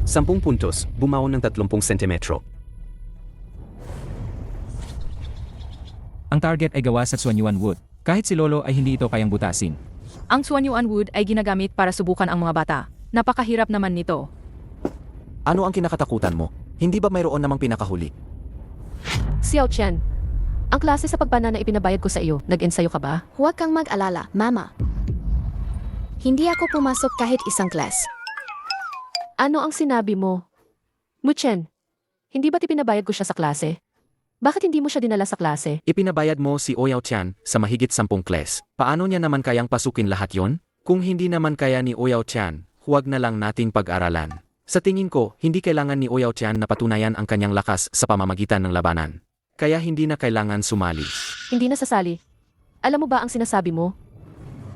Sampung puntos, bumaon ng 30 sentimetro. Ang target ay gawa sa Suanyuan Wood. Kahit si Lolo ay hindi ito kayang butasin. Ang Suanyuan Wood ay ginagamit para subukan ang mga bata. Napakahirap naman nito. Ano ang kinakatakutan mo? Hindi ba mayroon namang pinakahuli? Xiao Tian, ang klase sa pagpana na ipinabayad ko sa iyo, nag-ensayo ka ba? Huwag kang mag-alala, Mama. Hindi ako pumasok kahit isang class. Ano ang sinabi mo? Muchen, hindi ba't ipinabayad ko siya sa klase? Bakit hindi mo siya dinala sa klase? Ipinabayad mo si Oyao Tian sa mahigit 10 class. Paano niya naman kayang pasukin lahat yon? Kung hindi naman kaya ni Oyao Tian, huwag na lang nating pag-aralan. Sa tingin ko, hindi kailangan ni Ouyao Tian na patunayan ang kanyang lakas sa pamamagitan ng labanan. Kaya hindi na kailangan sumali. Hindi na sasali. Alam mo ba ang sinasabi mo?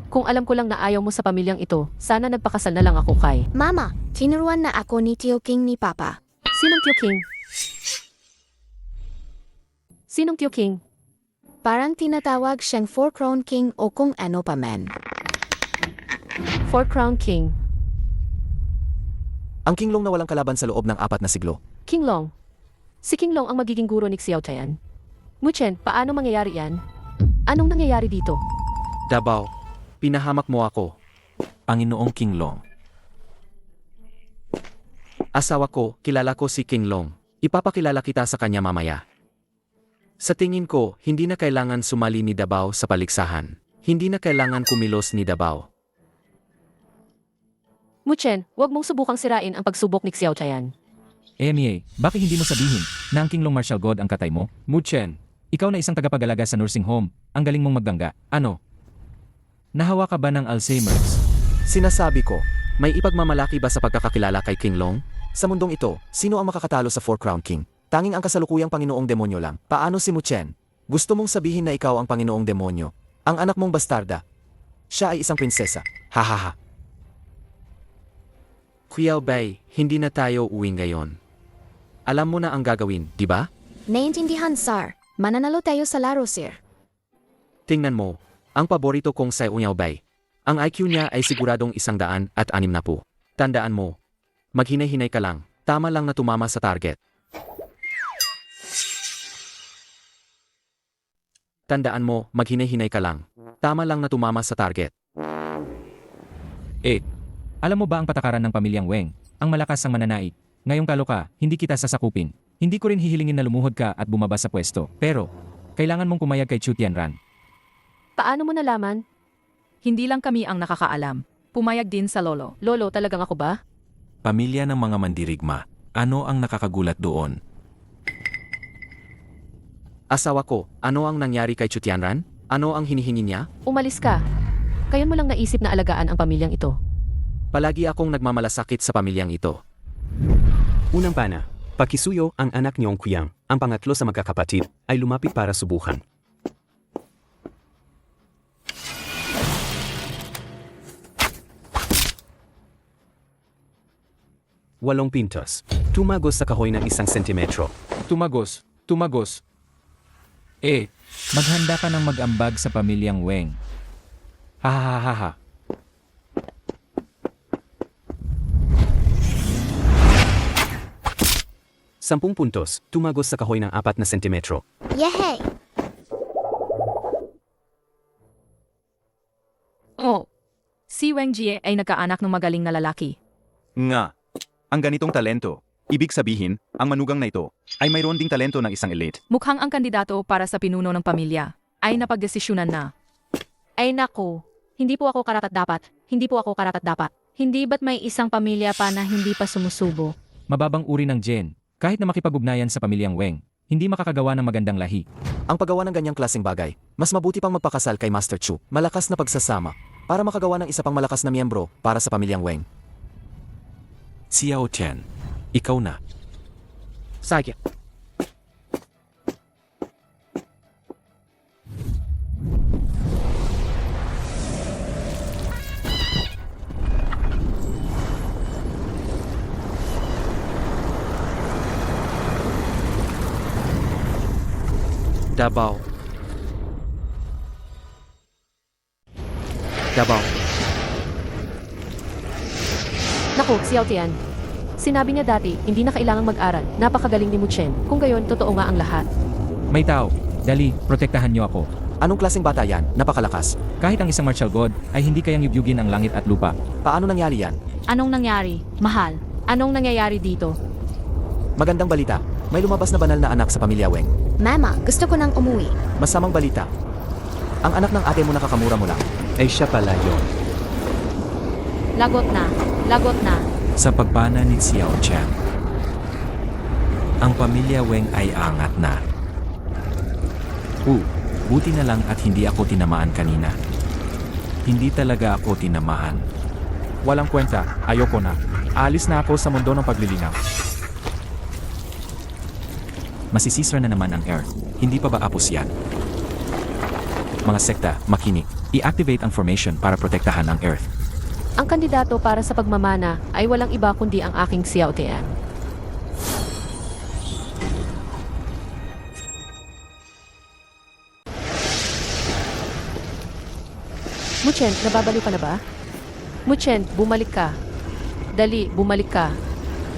Kung alam ko lang na ayaw mo sa pamilyang ito, sana nagpakasal na lang ako kay. Mama, tinuruan na ako ni Tio King ni Papa. Sinong Tio King? Sinong Tio King? Parang tinatawag siyang Four Crown King o kung ano pa man. Four Crown King. Ang King Long na walang kalaban sa loob ng 4 na siglo. King Long. Si King Long ang magiging guro ni Xiao Tian. Muchen, paano mangyayari yan? Anong nangyayari dito? Davao, pinahamak mo ako. Panginoong King Long. Asawa ko, kilala ko si King Long. Ipapakilala kita sa kanya mamaya. Sa tingin ko, hindi na kailangan sumali ni Davao sa paligsahan. Hindi na kailangan kumilos ni Davao. Muchen, huwag mong subukang sirain ang pagsubok ni Xiao Tian. Mie, bakit hindi mo sabihin na ang King Long Martial God ang katay mo? Muchen, ikaw na isang tagapag-alaga sa nursing home. Ang galing mong maggangga. Ano? Nahawa ka ba ng Alzheimer's? Sinasabi ko, May ipagmamalaki ba sa pagkakakilala kay King Long? sa mundong ito, sino ang makakatalo sa Four Crown King? Tanging ang kasalukuyang Panginoong Demonyo lang. Paano si Muchen? Gusto mong sabihin na ikaw ang Panginoong Demonyo? Ang anak mong bastarda? Siya ay isang prinsesa. Hahaha. Qiao Bei, hindi na tayo uwi ngayon. Alam mo na ang gagawin, di ba? Naintindihan, Sir. Mananalo tayo sa laro, Sir. Tingnan mo, ang paborito kong sa Qiao Bei. Ang IQ niya ay siguradong 160. Tandaan mo, maghinay-hinay ka lang, tama lang na tumama sa target. Tandaan mo, maghinay-hinay ka lang, tama lang na tumama sa target. Alam mo ba ang patakaran ng pamilyang Weng? Ang malakas ang mananait. Ngayong talo ka, hindi kita sasakupin. Hindi ko rin hihilingin na lumuhod ka at bumaba sa pwesto. Pero, kailangan mong pumayag kay Chu Tianran. Paano mo nalaman? Hindi lang kami ang nakakaalam. Pumayag din sa lolo. Lolo, talagang ako ba? Pamilya ng mga mandirigma. Ano ang nakakagulat doon? Asawa ko, ano ang nangyari kay Chu Tianran? Ano ang hinihingi niya? Umalis ka. Kayon mo lang naisip na alagaan ang pamilyang ito. Palagi akong nagmamalasakit sa pamilyang ito. Unang pana, pakisuyo ang anak niyong Qiang. Ang pangatlo sa magkakapatid ay lumapit para subukan. Walong pintos. Tumagos sa kahoy ng 1 sentimetro. Tumagos. Maghanda ka ng mag-ambag sa pamilyang Weng. Hahaha. 10 puntos. Tumagos sa kahoy ng 4 na sentimetro. Yehey! Oh, si Wang Jie ay nagkaanak ng magaling na lalaki. Nga. Ang ganitong talento, ibig sabihin, ang manugang na ito ay mayroon ding talento ng isang elite. Mukhang ang kandidato para sa pinuno ng pamilya ay napagdesisyonan na. Ay nako, hindi po ako karapat-dapat. Hindi ba't may isang pamilya pa na hindi pa sumusubo? Mababang uri ng Jen. Kahit na makipag-ugnayan sa pamilyang Weng, hindi makakagawa ng magandang lahi. Ang paggawa ng ganyang klaseng bagay, mas mabuti pang magpakasal kay Master Chu. Malakas na pagsasama, para makagawa ng isa pang malakas na miyembro para sa pamilyang Weng. Xiao Tian, ikaw na. Sige. Davao. Naku, Xiao Tian. Sinabi niya dati, hindi na kailangang mag-aral. Napakagaling ni Muchen. Kung gayon, totoo nga ang lahat. May tao, dali, protektahan niyo ako. Anong klaseng bata yan? Napakalakas. Kahit ang isang martial god ay hindi kayang yubyugin ang langit at lupa. Paano nangyari yan? Anong nangyari? Mahal, anong nangyayari dito? Magandang balita. May lumabas na banal na anak sa pamilya Weng. Mama, gusto ko nang umuwi. Masamang balita. Ang anak ng ate mo nakakamura mo lang. Ay siya pala yun. Lagot na. Sa pagpana ni Xiao Tian, ang pamilya Weng ay angat na. Buti na lang at hindi ako tinamaan kanina. Hindi talaga ako tinamaan. walang kwenta, ayoko na. Aalis na ako sa mundo ng paglilinaw. Masisisra na naman ang Earth. Hindi pa ba apos yan? Mga sekta, makinig. I-activate ang formation para protektahan ang Earth. Ang kandidato para sa pagmamana ay walang iba kundi ang aking Xiao Tian. Muchen, nababaliw ka na ba? Muchen, bumalik ka. Dali, bumalik ka.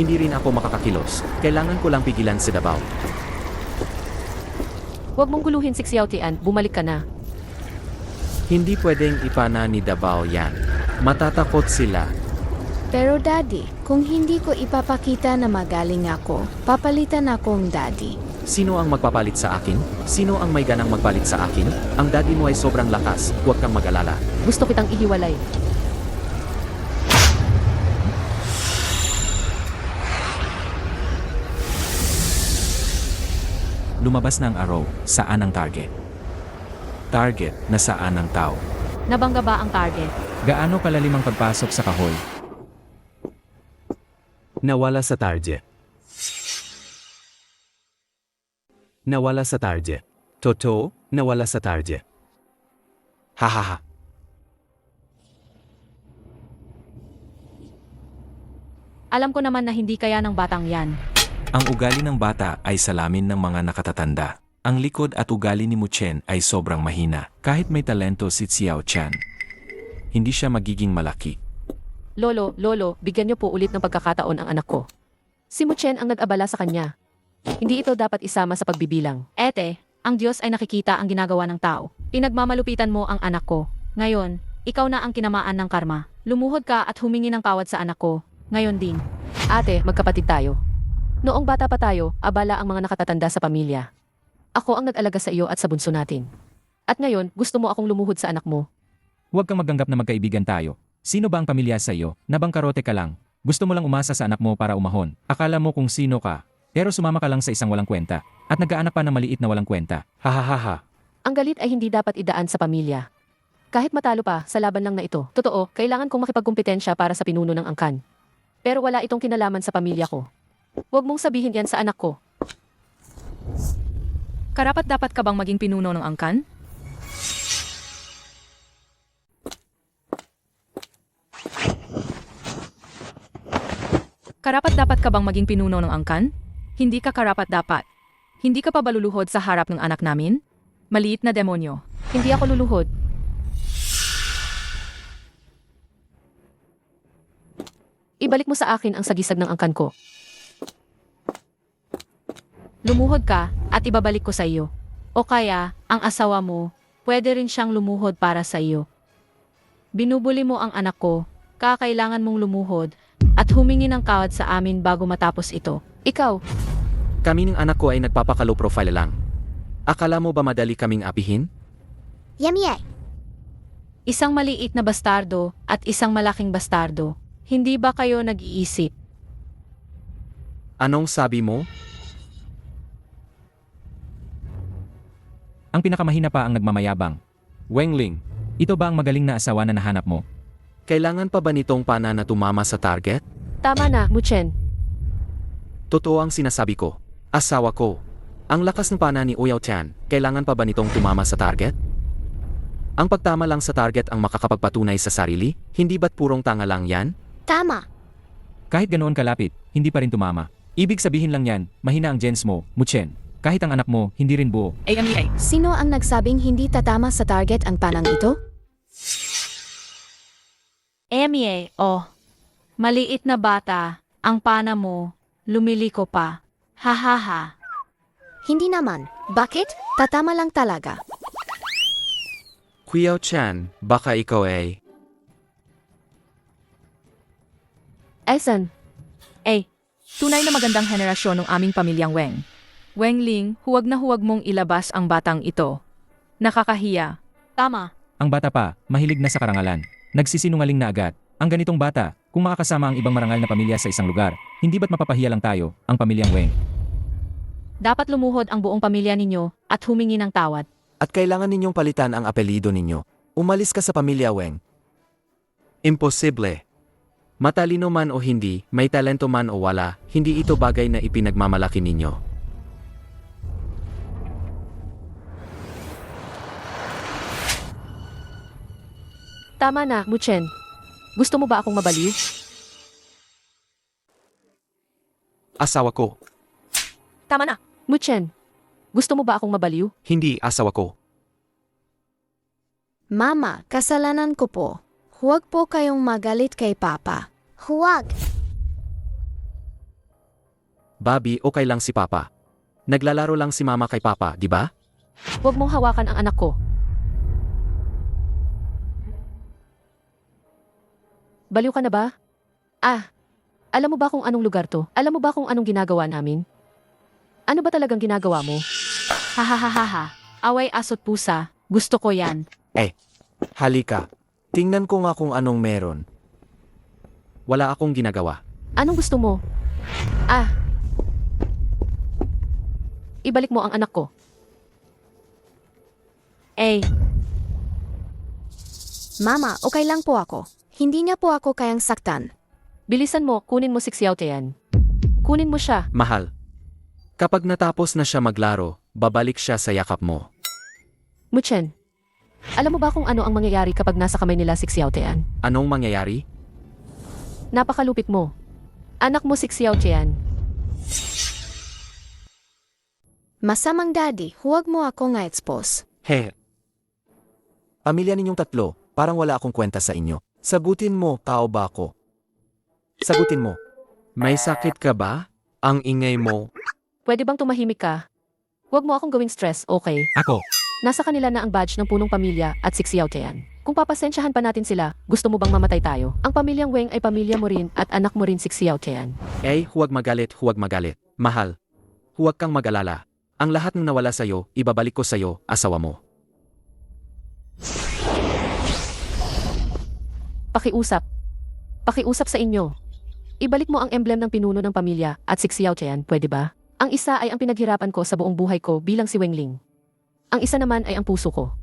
Hindi rin ako makakakilos. Kailangan ko lang pigilan si Davao. Huwag mong guluhin si Xiao Tian, bumalik ka na. Hindi pwedeng ipana ni Davao yan. Matatakot sila. Pero daddy, kung hindi ko ipapakita na magaling ako, papalitan akong daddy. Sino ang magpapalit sa akin? Sino ang may ganang magpalit sa akin? Ang daddy mo ay sobrang lakas, huwag kang mag-alala. Gusto kitang ihiwalay. Lumabas na ang arrow. Saan ang target? Target, nasaan ang tao? Nabangga ba ang target? Gaano kalalim ang pagpasok sa kahoy? Nawala sa target. Nawala sa target. Totoo, nawala sa target. Hahaha. Alam ko naman na hindi kaya ng batang yan. Ang ugali ng bata ay salamin ng mga nakatatanda. Ang likod at ugali ni Muchen ay sobrang mahina. Kahit may talento si Xiao Chan, hindi siya magiging malaki. Lolo, bigyan niyo po ulit ng pagkakataon ang anak ko. Si Muchen ang nag-abala sa kanya. Hindi ito dapat isama sa pagbibilang. Ete, ang Diyos ay nakikita ang ginagawa ng tao. Pinagmamalupitan mo ang anak ko. Ngayon, ikaw na ang kinamaan ng karma. Lumuhod ka at humingi ng tawad sa anak ko. Ngayon din. Ate, magkapatid tayo. Noong bata pa tayo, abala ang mga nakatatanda sa pamilya. Ako ang nag-alaga sa iyo at sa bunso natin. At ngayon, gusto mo akong lumuhod sa anak mo. Huwag kang magganggap na magkaibigan tayo. Sino ba ang pamilya sa iyo? Nabangkarote ka lang. Gusto mo lang umasa sa anak mo para umahon. Akala mo kung sino ka. Pero sumama ka lang sa isang walang kwenta. At nag-aanak pa ng maliit na walang kwenta. Hahaha. Ang galit ay hindi dapat idaan sa pamilya. Kahit matalo pa sa laban lang na ito. Totoo, kailangan kong makipagkumpetensya para sa pinuno ng angkan. Pero wala itong kinalaman sa pamilya ko. Huwag mong sabihin yan sa anak ko. Karapat-dapat ka bang maging pinuno ng angkan? Karapat-dapat ka bang maging pinuno ng angkan? Hindi ka karapat-dapat. Hindi ka pa ba luluhod sa harap ng anak namin? Maliit na demonyo. Hindi ako luluhod. Ibalik mo sa akin ang sagisag ng angkan ko. Lumuhod ka at ibabalik ko sa iyo. O kaya, ang asawa mo, pwede rin siyang lumuhod para sa iyo. Binubuli mo ang anak ko, kakailangan mong lumuhod at humingi ng tawad sa amin bago matapos ito. Ikaw, Kami ng anak ko ay nagpapakalow profile lang. Akala mo ba madali kaming apihin? Yummy. Isang maliit na bastardo at isang malaking bastardo. Hindi ba kayo nag-iisip? Anong sabi mo? Ang pinakamahina pa ang nagmamayabang. Wengling, ito ba ang magaling na asawa na nahanap mo? Kailangan pa ba nitong pana na tumama sa target? tama na, Muchen. Totoo ang sinasabi ko. Asawa ko. Ang lakas ng pana ni Uyao Tian, kailangan pa ba nitong tumama sa target? Ang pagtama lang sa target ang makakapagpatunay sa sarili? Hindi ba't purong tanga lang yan? Tama. Kahit ganoon kalapit, hindi pa rin tumama. Ibig sabihin lang yan, mahina ang gens mo, Muchen. Kahit ang anak mo, hindi rin buo. Sino ang nagsabing hindi tatama sa target ang panang ito? Emie, oh. Maliit na bata, ang pana mo, lumiliko pa. Hahaha. Hindi naman. Bakit? Tatama lang talaga. Kuyao Chan, baka ikaw ay... Esan, Tunay na magandang henerasyon ng aming pamilyang Weng. Wengling, huwag na huwag mong ilabas ang batang ito. Nakakahiya. Tama. Ang bata pa, mahilig na sa karangalan. Nagsisinungaling na agad. Ang ganitong bata, kung makakasama ang ibang marangal na pamilya sa isang lugar, hindi ba't mapapahiya lang tayo, ang pamilyang Weng? Dapat lumuhod ang buong pamilya ninyo at humingi ng tawad. At kailangan ninyong palitan ang apelido ninyo. Umalis ka sa pamilya Weng. Imposible. Matalino man o hindi, may talento man o wala, hindi ito bagay na ipinagmamalaki ninyo. Tama na, Muchen. Gusto mo ba akong mabaliw? Asawa ko. Tama na. Muchen, gusto mo ba akong mabaliw? Hindi asawa ko. Mama, kasalanan ko po. Huwag po kayong magalit kay Papa. Huwag. Bobby, okay lang si Papa. Naglalaro lang si Mama kay Papa, di ba? Huwag mong hawakan ang anak ko. Baliw ka na ba? Alam mo ba kung anong lugar to? Alam mo ba kung anong ginagawa namin? Ano ba talagang ginagawa mo? Hahaha. Away asot pusa. Gusto ko yan. Halika. Tingnan ko nga kung anong meron. Wala akong ginagawa. Anong gusto mo? Ibalik mo ang anak ko. Mama, okay lang po ako. Hindi niya po ako kayang saktan. Bilisan mo, kunin mo si Xiao Tian. Kunin mo siya. Mahal. Kapag natapos na siya maglaro, babalik siya sa yakap mo. Muchen, alam mo ba kung ano ang mangyayari kapag nasa kamay nila si Xiao Tian? Anong mangyayari? Napakalupit mo. Anak mo si Xiao Tian. Masamang daddy, huwag mo ako nga expose. Pamilya ninyong tatlo, parang wala akong kwenta sa inyo. Sagutin mo, tao ba ako? Sagutin mo. May sakit ka ba? Ang ingay mo. Pwede bang tumahimik ka? Huwag mo akong gawing stress, okay? Ako. Nasa kanila na ang badge ng punong pamilya at si Xiao Tian. Kung papasensyahan pa natin sila, gusto mo bang mamatay tayo? Ang pamilyang Weng ay pamilya mo rin at anak mo rin si Xiao Tian. Huwag magalit, huwag magalit. Mahal. Huwag kang mag-alala. Ang lahat ng nawala sa'yo, ibabalik ko sa'yo, asawa mo. Pakiusap. Pakiusap sa inyo. Ibalik mo ang emblem ng pinuno ng pamilya at si Xiao Tian, pwede ba? Ang isa ay ang pinaghirapan ko sa buong buhay ko bilang si Wengling. Ang isa naman ay ang puso ko.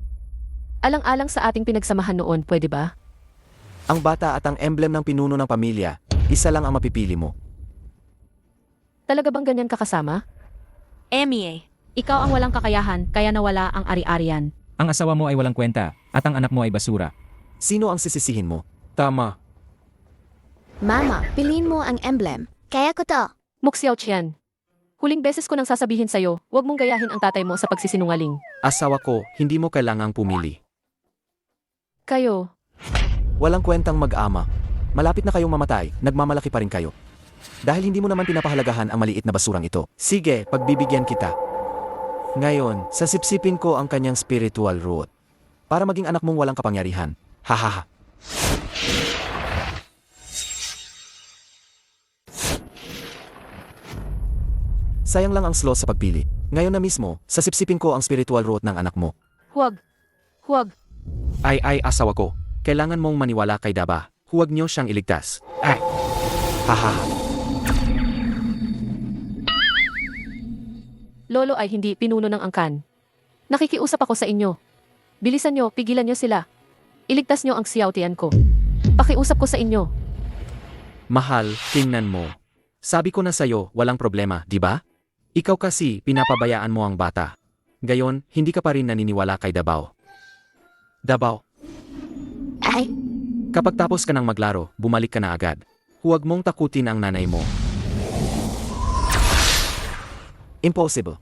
Alang-alang sa ating pinagsamahan noon, pwede ba? Ang bata at ang emblem ng pinuno ng pamilya, isa lang ang mapipili mo. Talaga bang ganyan kakasama? Emie, ikaw ang walang kakayahan kaya nawala ang ari-arian. Ang asawa mo ay walang kwenta, at ang anak mo ay basura. Sino ang sisisihin mo? Tama. Mama, piliin mo ang emblem. Kaya ko to. Mu Xiao Tian. Huling beses ko nang sasabihin sa'yo, huwag mong gayahin ang tatay mo sa pagsisinungaling. Asawa ko, hindi mo kailangang pumili. Kayo, Walang kwentang mag-ama. Malapit na kayong mamatay, nagmamalaki pa rin kayo. Dahil hindi mo naman pinapahalagahan ang maliit na basurang ito. Sige, pagbibigyan kita. Ngayon, sasipsipin ko ang kanyang spiritual root. Para maging anak mong walang kapangyarihan. Hahaha. Sayang lang ang slow sa pagpili. Ngayon na mismo, sasipsipin ko ang spiritual root ng anak mo. huwag. Huwag. Ay, asawa ko. Kailangan mong maniwala kay Daba. Huwag niyo siyang iligtas. Hahaha. Lolo ay hindi pinuno ng angkan. Nakikiusap ako sa inyo. Bilisan nyo, pigilan nyo sila. Iligtas nyo ang Xiao Tian ko. Pakiusap ko sa inyo. Mahal, tingnan mo. Sabi ko na sa'yo, walang problema, di ba? Ikaw kasi, pinapabayaan mo ang bata. Gayon, hindi ka pa rin naniniwala kay Dabao. Dabao, Ay, kapag tapos ka ng maglaro, bumalik ka na agad. Huwag mong takutin ang nanay mo. Impossible.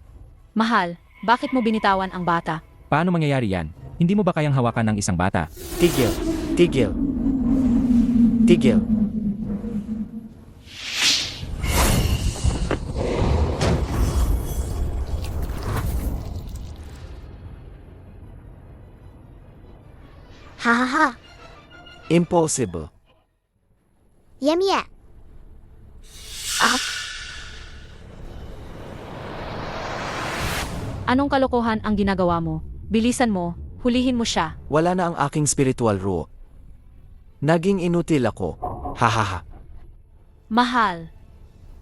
Mahal, bakit mo binitawan ang bata? Paano mangyayari yan? Hindi mo ba kayang hawakan ng isang bata? Tigil. Tigil. Tigil. hahaha. Impossible. Yemye. Anong kalokohan ang ginagawa mo? Bilisan mo, hulihin mo siya. Wala na ang aking spiritual root. Naging inutil ako. Hahaha. Mahal,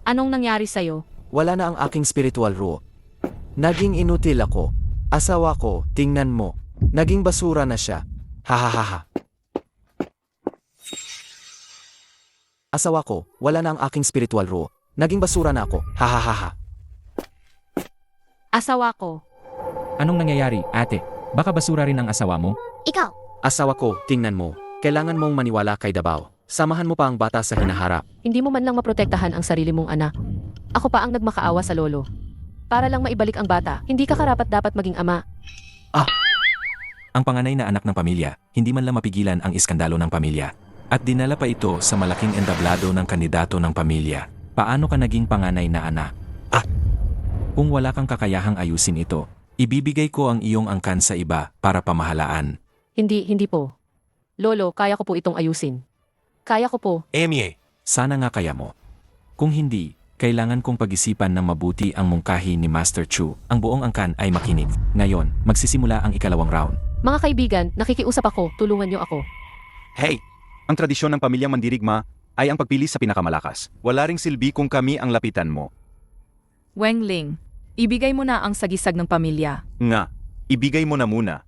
anong nangyari sa'yo? Wala na ang aking spiritual root. Naging inutil ako. Asawa ko, tingnan mo. Naging basura na siya. Hahaha. Asawa ko, wala na ang aking spiritual role. Naging basura na ako. Hahaha. Asawa ko. Anong nangyayari, ate? Baka basura rin ang asawa mo? Ikaw, Asawa ko, tingnan mo. Kailangan mong maniwala kay Davao. Samahan mo pa ang bata sa hinaharap. Hindi mo man lang maprotektahan ang sarili mong anak. Ako pa ang nagmakaawa sa lolo. Para lang maibalik ang bata, hindi ka karapat-dapat maging ama. Ang panganay na anak ng pamilya, hindi man lang mapigilan ang iskandalo ng pamilya. At dinala pa ito sa malaking entablado ng kandidato ng pamilya. Paano ka naging panganay na anak? Kung wala kang kakayahang ayusin ito, ibibigay ko ang iyong angkan sa iba para pamahalaan. Hindi po. Lolo, kaya ko po itong ayusin. Kaya ko po. Emie, sana nga kaya mo. Kung hindi, kailangan kong pag-isipan ng mabuti ang mungkahi ni Master Chu. Ang buong angkan ay makinig. Ngayon, magsisimula ang ikalawang round. Mga kaibigan, nakikiusap ako, tulungan niyo ako. Hey! Ang tradisyon ng pamilyang mandirigma ay ang pagpili sa pinakamalakas. Wala ring silbi kung kami ang lapitan mo. Wengling, ibigay mo na ang sagisag ng pamilya. Nga, ibigay mo na muna.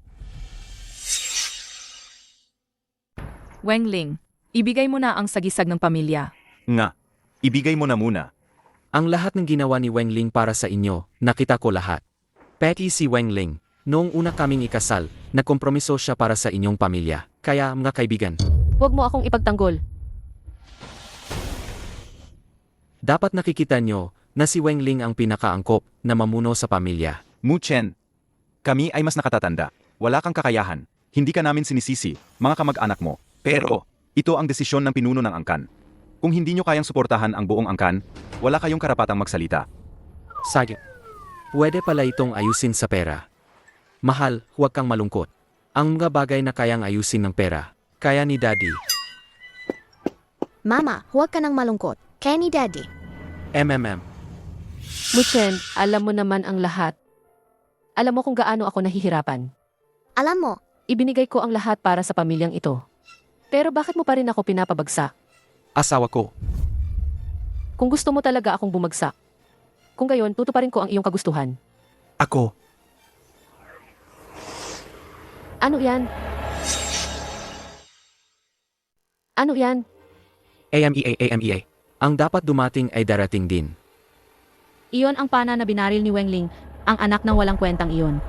Wengling, ibigay mo na ang sagisag ng pamilya. Nga, ibigay mo na muna. Ang lahat ng ginawa ni Wengling para sa inyo, nakita ko lahat. Peti si Wengling. Noong una kaming ikasal, nagkompromiso siya para sa inyong pamilya. Kaya, mga kaibigan, Huwag mo akong ipagtanggol. dapat nakikita nyo na si Wengling ang pinakaangkop na mamuno sa pamilya. Mu Chen, kami ay mas nakatatanda. Wala kang kakayahan. Hindi ka namin sinisisi, mga kamag-anak mo. Pero, ito ang desisyon ng pinuno ng angkan. Kung hindi nyo kayang suportahan ang buong angkan, wala kayong karapatang magsalita. Sige. Pwede pala itong ayusin sa pera. Mahal, huwag kang malungkot. Ang mga bagay na kayang ayusin ng pera, kaya ni Daddy. Mama, huwag ka nang malungkot. Kaya ni Daddy. MMM. Muchen, alam mo naman ang lahat. Alam mo kung gaano ako nahihirapan. Alam mo, Ibinigay ko ang lahat para sa pamilyang ito. Pero bakit mo pa rin ako pinapabagsak? Asawa ko. Kung gusto mo talaga akong bumagsak. Kung gayon, tutuparin ko ang iyong kagustuhan. Ako, Ano yan? Ano yan? AMEA. Ang dapat dumating ay darating din. Iyon ang pana na binaril ni Wengling, ang anak ng walang kwentang iyon.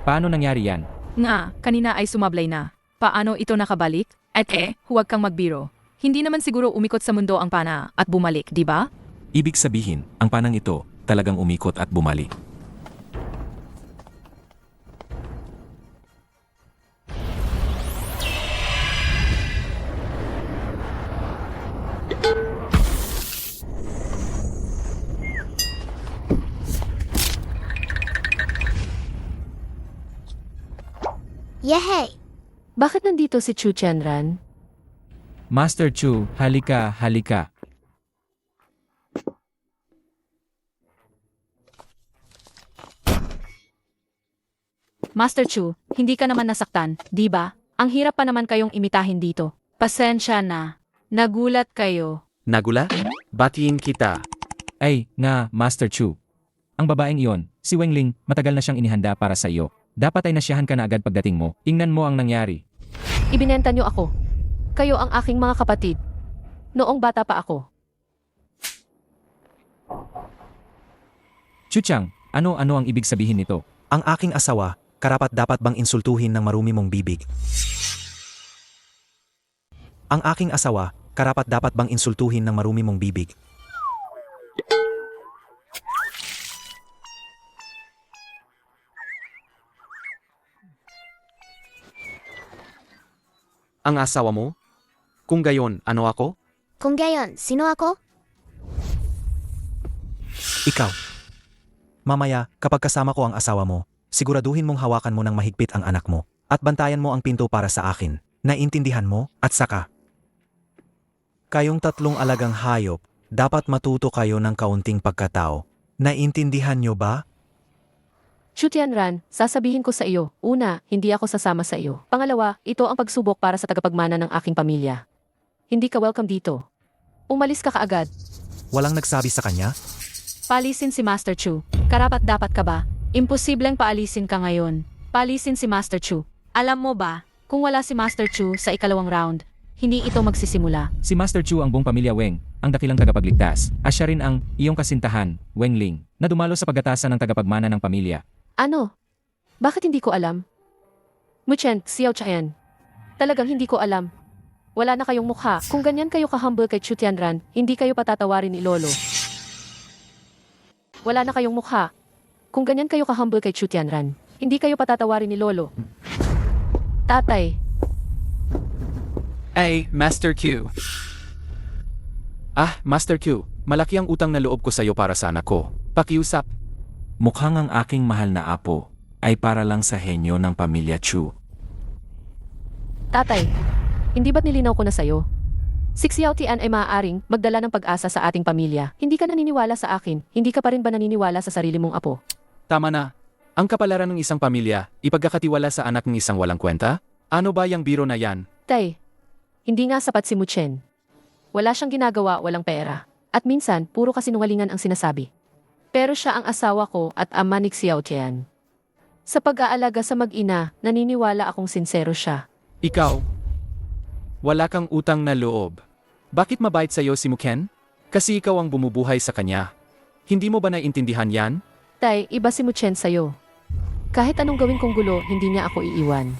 Paano nangyari yan? Nga, kanina ay sumablay na. Paano ito nakabalik? At huwag kang magbiro. Hindi naman siguro umikot sa mundo ang pana at bumalik, di ba? Ibig sabihin, ang panang ito talagang umikot at bumalik. yehey! Bakit nandito si Chu Chenran? Master Chu, halika, halika. Master Chu, hindi ka naman nasaktan, di ba? Ang hirap pa naman kayong imitahin dito. Pasensya na. Nagulat kayo. Nagula? Batiin kita. Ay, nga, Master Chu. Ang babaeng iyon, si Wengling, matagal na siyang inihanda para sa iyo. Dapat ay nasyahan ka na agad pagdating mo. Ingnan mo ang nangyari. Ibinenta niyo ako. Kayo ang aking mga kapatid. Noong bata pa ako. Chuchang, ano ang ibig sabihin nito? ang aking asawa, karapat-dapat bang insultuhin ng marumi mong bibig? Ang aking asawa, karapat-dapat bang insultuhin ng marumi mong bibig? Ang asawa mo? Kung gayon, ano ako? Kung gayon, sino ako? Ikaw. Mamaya, kapag kasama ko ang asawa mo, siguraduhin mong hawakan mo ng mahigpit ang anak mo at bantayan mo ang pinto para sa akin. Naintindihan mo? At saka, kayong tatlong alagang hayop, dapat matuto kayo ng kaunting pagkatao. Naintindihan nyo ba? Chu Tianran, sasabihin ko sa iyo, una, hindi ako sasama sa iyo. Pangalawa, ito ang pagsubok para sa tagapagmana ng aking pamilya. Hindi ka welcome dito. Umalis ka kaagad. Walang nagsabi sa kanya? Paalisin si Master Chu. Karapat-dapat ka ba? Imposibleng paalisin ka ngayon. Paalisin si Master Chu. Alam mo ba, kung wala si Master Chu sa ikalawang round, hindi ito magsisimula. Si Master Chu ang buong pamilya Weng, ang dakilang tagapagligtas, at siya rin ang iyong kasintahan, Weng Ling, na dumalo sa pagatasan ng tagapagmana ng pamilya. Ano? Bakit hindi ko alam? Muchen, Xiao Chen. Talagang hindi ko alam. Wala na kayong mukha. Kung ganyan kayo ka-humble kay Chu Tianran, hindi kayo patatawarin ni Lolo. Wala na kayong mukha. Kung ganyan kayo ka-humble kay Chu Tianran, hindi kayo patatawarin ni Lolo. Tatay, Ay, Master Q. Ah, Master Q, malaki ang utang na loob ko sa iyo para sa anak ko. Pakiusap. Mukhang ang aking mahal na apo ay para lang sa henyo ng pamilya Chu. tatay, hindi ba't nilinaw ko na sa'yo? Si Xiao Tian ay maaaring magdala ng pag-asa sa ating pamilya. Hindi ka naniniwala sa akin, hindi ka pa rin ba naniniwala sa sarili mong apo? Tama na. Ang kapalaran ng isang pamilya, ipagkakatiwala sa anak ng isang walang kwenta? Ano ba yung biro na yan? Tay, hindi nga sapat si Muchen. Wala siyang ginagawa, walang pera. At minsan, puro kasinungalingan ang sinasabi. Pero siya ang asawa ko at ama ni Xiao Tian. Sa pag-aalaga sa mag-ina, naniniwala akong sincero siya. Ikaw, wala kang utang na loob. Bakit mabait sa'yo si Muchen? Kasi ikaw ang bumubuhay sa kanya. Hindi mo ba naiintindihan yan? Tay, iba si Muchen sa'yo. Kahit anong gawin kong gulo, hindi niya ako iiwan.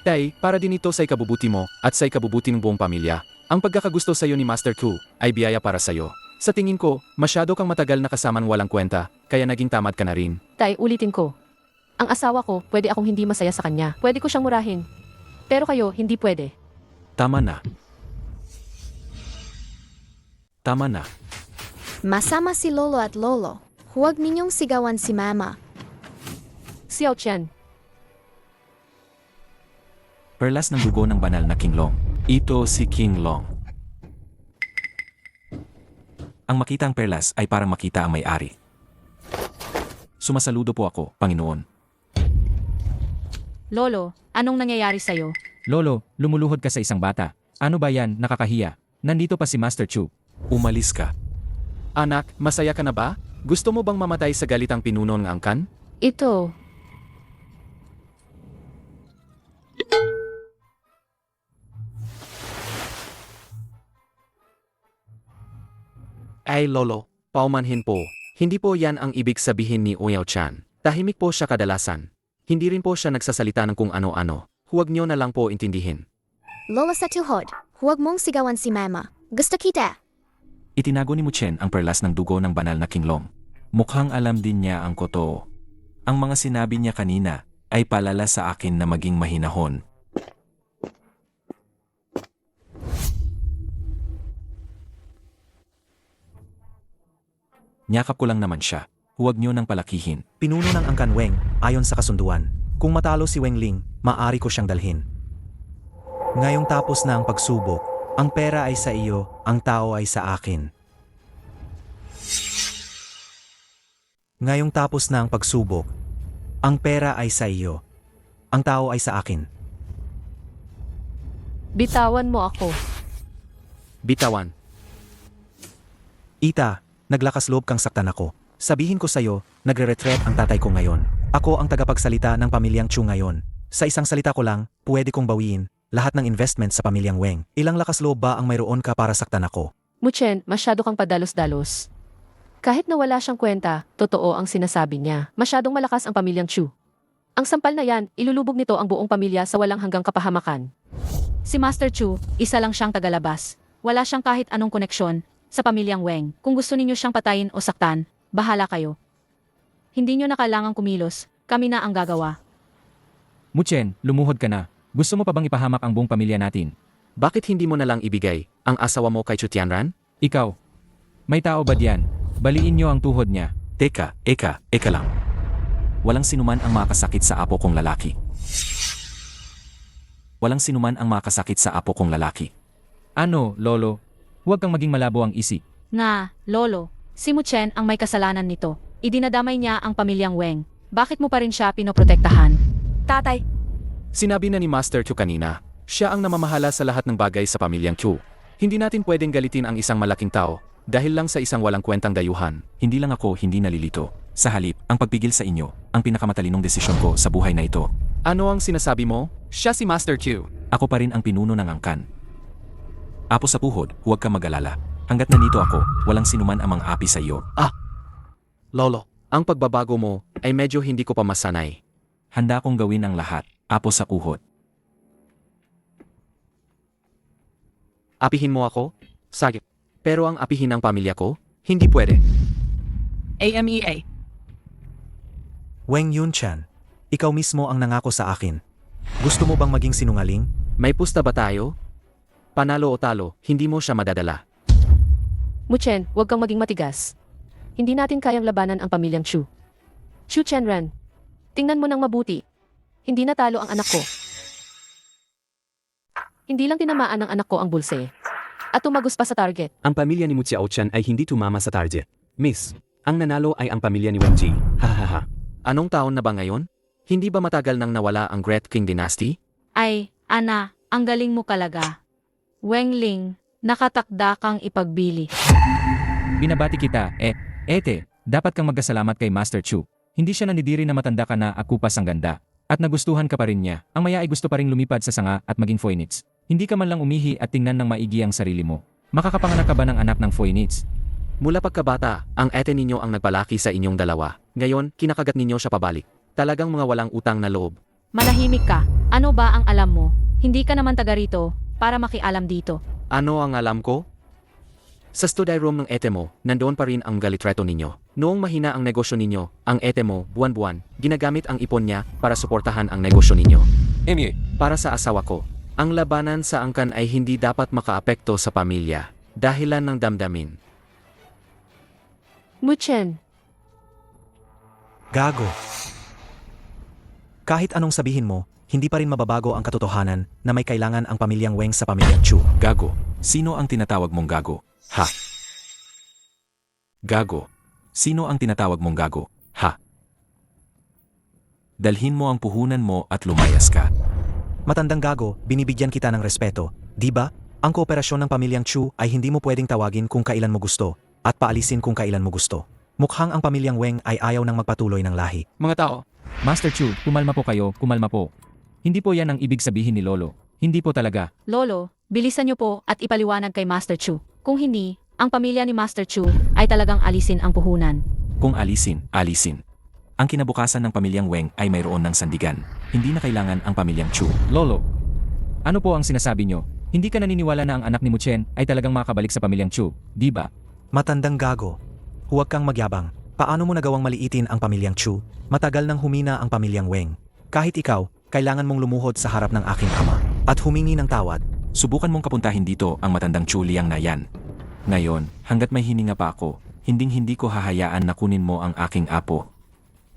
Tay, para din ito sa ikabubuti mo at sa ikabubuti ng buong pamilya. Ang pagkakagusto sa'yo ni Master Q ay biyaya para sa'yo. Sa tingin ko, masyado kang matagal na kasamang walang kwenta, kaya naging tamad ka na rin. Tay, ulitin ko. Ang asawa ko, pwede akong hindi masaya sa kanya. Pwede ko siyang murahin. Pero kayo, hindi pwede. Tama na. Tama na. Masama si Lolo at Lolo. Huwag ninyong sigawan si Mama. Xiao Chen, Perlas ng dugo ng banal na King Long. Ito si King Long. Ang makita ang perlas ay parang makita ang may-ari. Sumasaludo po ako, Panginoon. Lolo, anong nangyayari sa'yo? Lolo, lumuluhod ka sa isang bata. Ano ba yan, nakakahiya? Nandito pa si Master Chu. Umalis ka. Anak, masaya ka na ba? Gusto mo bang mamatay sa galitang pinuno ng angkan? ito. Ay lolo, paumanhin po. Hindi po yan ang ibig sabihin ni Uyao Chan. Tahimik po siya kadalasan. Hindi rin po siya nagsasalita ng kung ano-ano. Huwag niyo na lang po intindihin. Lola sa tuhod. Huwag mong sigawan si Mama. Gusto kita. Itinago ni Muchen ang perlas ng dugo ng banal na King Long. Mukhang alam din niya ang totoo. Ang mga sinabi niya kanina ay palala sa akin na maging mahinahon. Nyakap ko lang naman siya. Huwag niyo nang palakihin. Pinuno ng angkan Weng, ayon sa kasunduan. Kung matalo si Weng Ling, maaari ko siyang dalhin. Ngayong tapos na ang pagsubok, ang pera ay sa iyo, ang tao ay sa akin. Ngayong tapos na ang pagsubok, ang pera ay sa iyo, ang tao ay sa akin. Bitawan mo ako. Bitawan. Ita, naglakas loob kang saktan ako. Sabihin ko sa'yo, nagre-retreat ang tatay ko ngayon. Ako ang tagapagsalita ng pamilyang Chu ngayon. Sa isang salita ko lang, pwede kong bawiin lahat ng investment sa pamilyang Weng. Ilang lakas loob ba ang mayroon ka para saktan ako? Muchen, masyado kang padalos-dalos. Kahit na wala siyang kwenta, totoo ang sinasabi niya. Masyadong malakas ang pamilyang Chu. Ang sampal na yan, ilulubog nito ang buong pamilya sa walang hanggang kapahamakan. Si Master Chu, isa lang siyang tagalabas. Wala siyang kahit anong koneksyon sa pamilyang Weng. Kung gusto ninyo siyang patayin o saktan, bahala kayo. Hindi nyo na kailangang kumilos, kami na ang gagawa. Muchen, lumuhod ka na. Gusto mo pa bang ipahamak ang buong pamilya natin? Bakit hindi mo na lang ibigay ang asawa mo kay Chu Tianran? Ikaw, may tao ba diyan? Baliin niyo ang tuhod niya. Eka lang. Walang sinuman ang makasakit sa apo kong lalaki. Walang sinuman ang makasakit sa apo kong lalaki. Ano, Lolo? Huwag kang maging malabo ang isip. Nga, Lolo, si Muchen ang may kasalanan nito. Idinadamay niya ang pamilyang Weng. Bakit mo pa rin siya pinoprotektahan? Tatay, Sinabi na ni Master Chu kanina, siya ang namamahala sa lahat ng bagay sa pamilyang Chu. Hindi natin pwedeng galitin ang isang malaking tao dahil lang sa isang walang kwentang dayuhan. Hindi lang ako hindi nalilito. Sa halip, ang pagpigil sa inyo, ang pinakamatalinong desisyon ko sa buhay na ito. Ano ang sinasabi mo? Siya si Master Q. Ako pa rin ang pinuno ng angkan. Apo sa puhod, huwag ka mag-alala. Hanggat nandito ako, walang sinuman ang mang-api sa iyo. Lolo, ang pagbabago mo ay medyo hindi ko pa masanay. Handa kong gawin ang lahat, apo sa puhod. Apihin mo ako? Sagip. Pero ang apihin ng pamilya ko? Hindi pwede. AMEA. Weng Yunchan, ikaw mismo ang nangako sa akin. Gusto mo bang maging sinungaling? May pusta ba tayo? Panalo o talo, hindi mo siya madadala. Muchen, huwag kang maging matigas. Hindi natin kayang labanan ang pamilyang Chu. Chu Chenran, tingnan mo nang mabuti. Hindi natalo ang anak ko. Hindi lang tinamaan ng anak ko ang bulse. At tumagos pa sa target. Ang pamilya ni Mu Xiaochan ay hindi tumama sa target. Miss, ang nanalo ay ang pamilya ni Wen Ji. Hahaha. Anong taon na ba ngayon? Hindi ba matagal nang nawala ang Great Qing Dynasty? Ay, Ana, ang galing mo kalaga. Weng Ling, nakatakda kang ipagbili. Binabati kita, Ete, dapat kang magkasalamat kay Master Chu. Hindi siya nanidiri na matanda ka na akupas ang ganda. At nagustuhan ka pa rin niya. Ang maya ay gusto pa rin lumipad sa sanga at maging Phoenix. Hindi ka man lang umihi at tingnan ng maigi ang sarili mo. Makakapanganak ka ba ng anak ng Phoenix? Mula pagkabata, ang ete ninyo ang nagpalaki sa inyong dalawa. Ngayon, kinakagat ninyo siya pabalik. Talagang mga walang utang na loob. Manahimik ka. Ano ba ang alam mo? Hindi ka naman taga rito para makialam dito. Ano ang alam ko? Sa study room ng ete mo, nandoon pa rin ang galitreto ninyo. Noong mahina ang negosyo ninyo, ang ete mo, buwan-buwan, ginagamit ang ipon niya para suportahan ang negosyo ninyo. Para sa asawa ko, ang labanan sa angkan ay hindi dapat makaapekto sa pamilya, dahilan ng damdamin. Muchen, Gago. Kahit anong sabihin mo, hindi pa rin mababago ang katotohanan na may kailangan ang pamilyang Weng sa pamilyang Chu. Gago. Sino ang tinatawag mong gago? Ha? Gago. Sino ang tinatawag mong gago? Ha? Dalhin mo ang puhunan mo at lumayas ka. Matandang gago, binibigyan kita ng respeto, di ba? Ang kooperasyon ng pamilyang Chu ay hindi mo pwedeng tawagin kung kailan mo gusto, at paalisin kung kailan mo gusto. Mukhang ang pamilyang Weng ay ayaw nang magpatuloy ng lahi. Mga tao. Master Chu, kumalma po kayo, kumalma po. Hindi po yan ang ibig sabihin ni Lolo. Hindi po talaga. Lolo, bilisan niyo po at ipaliwanag kay Master Chu. Kung hindi, ang pamilya ni Master Chu ay talagang alisin ang puhunan. Kung alisin, alisin. Ang kinabukasan ng pamilyang Weng ay mayroon ng sandigan. Hindi na kailangan ang pamilyang Chu. Lolo, ano po ang sinasabi nyo? Hindi ka naniniwala na ang anak ni Muchen ay talagang makabalik sa pamilyang Chu, di ba? Matandang gago. Huwag kang magyabang. Paano mo nagawang maliitin ang pamilyang Chu? Matagal nang humina ang pamilyang Weng. Kahit ikaw, kailangan mong lumuhod sa harap ng aking ama at humingi ng tawad. Subukan mong kapuntahin dito ang matandang Chu Liang na yan. Ngayon, hanggat may hininga pa ako, hinding-hindi ko hahayaan na kunin mo ang aking apo.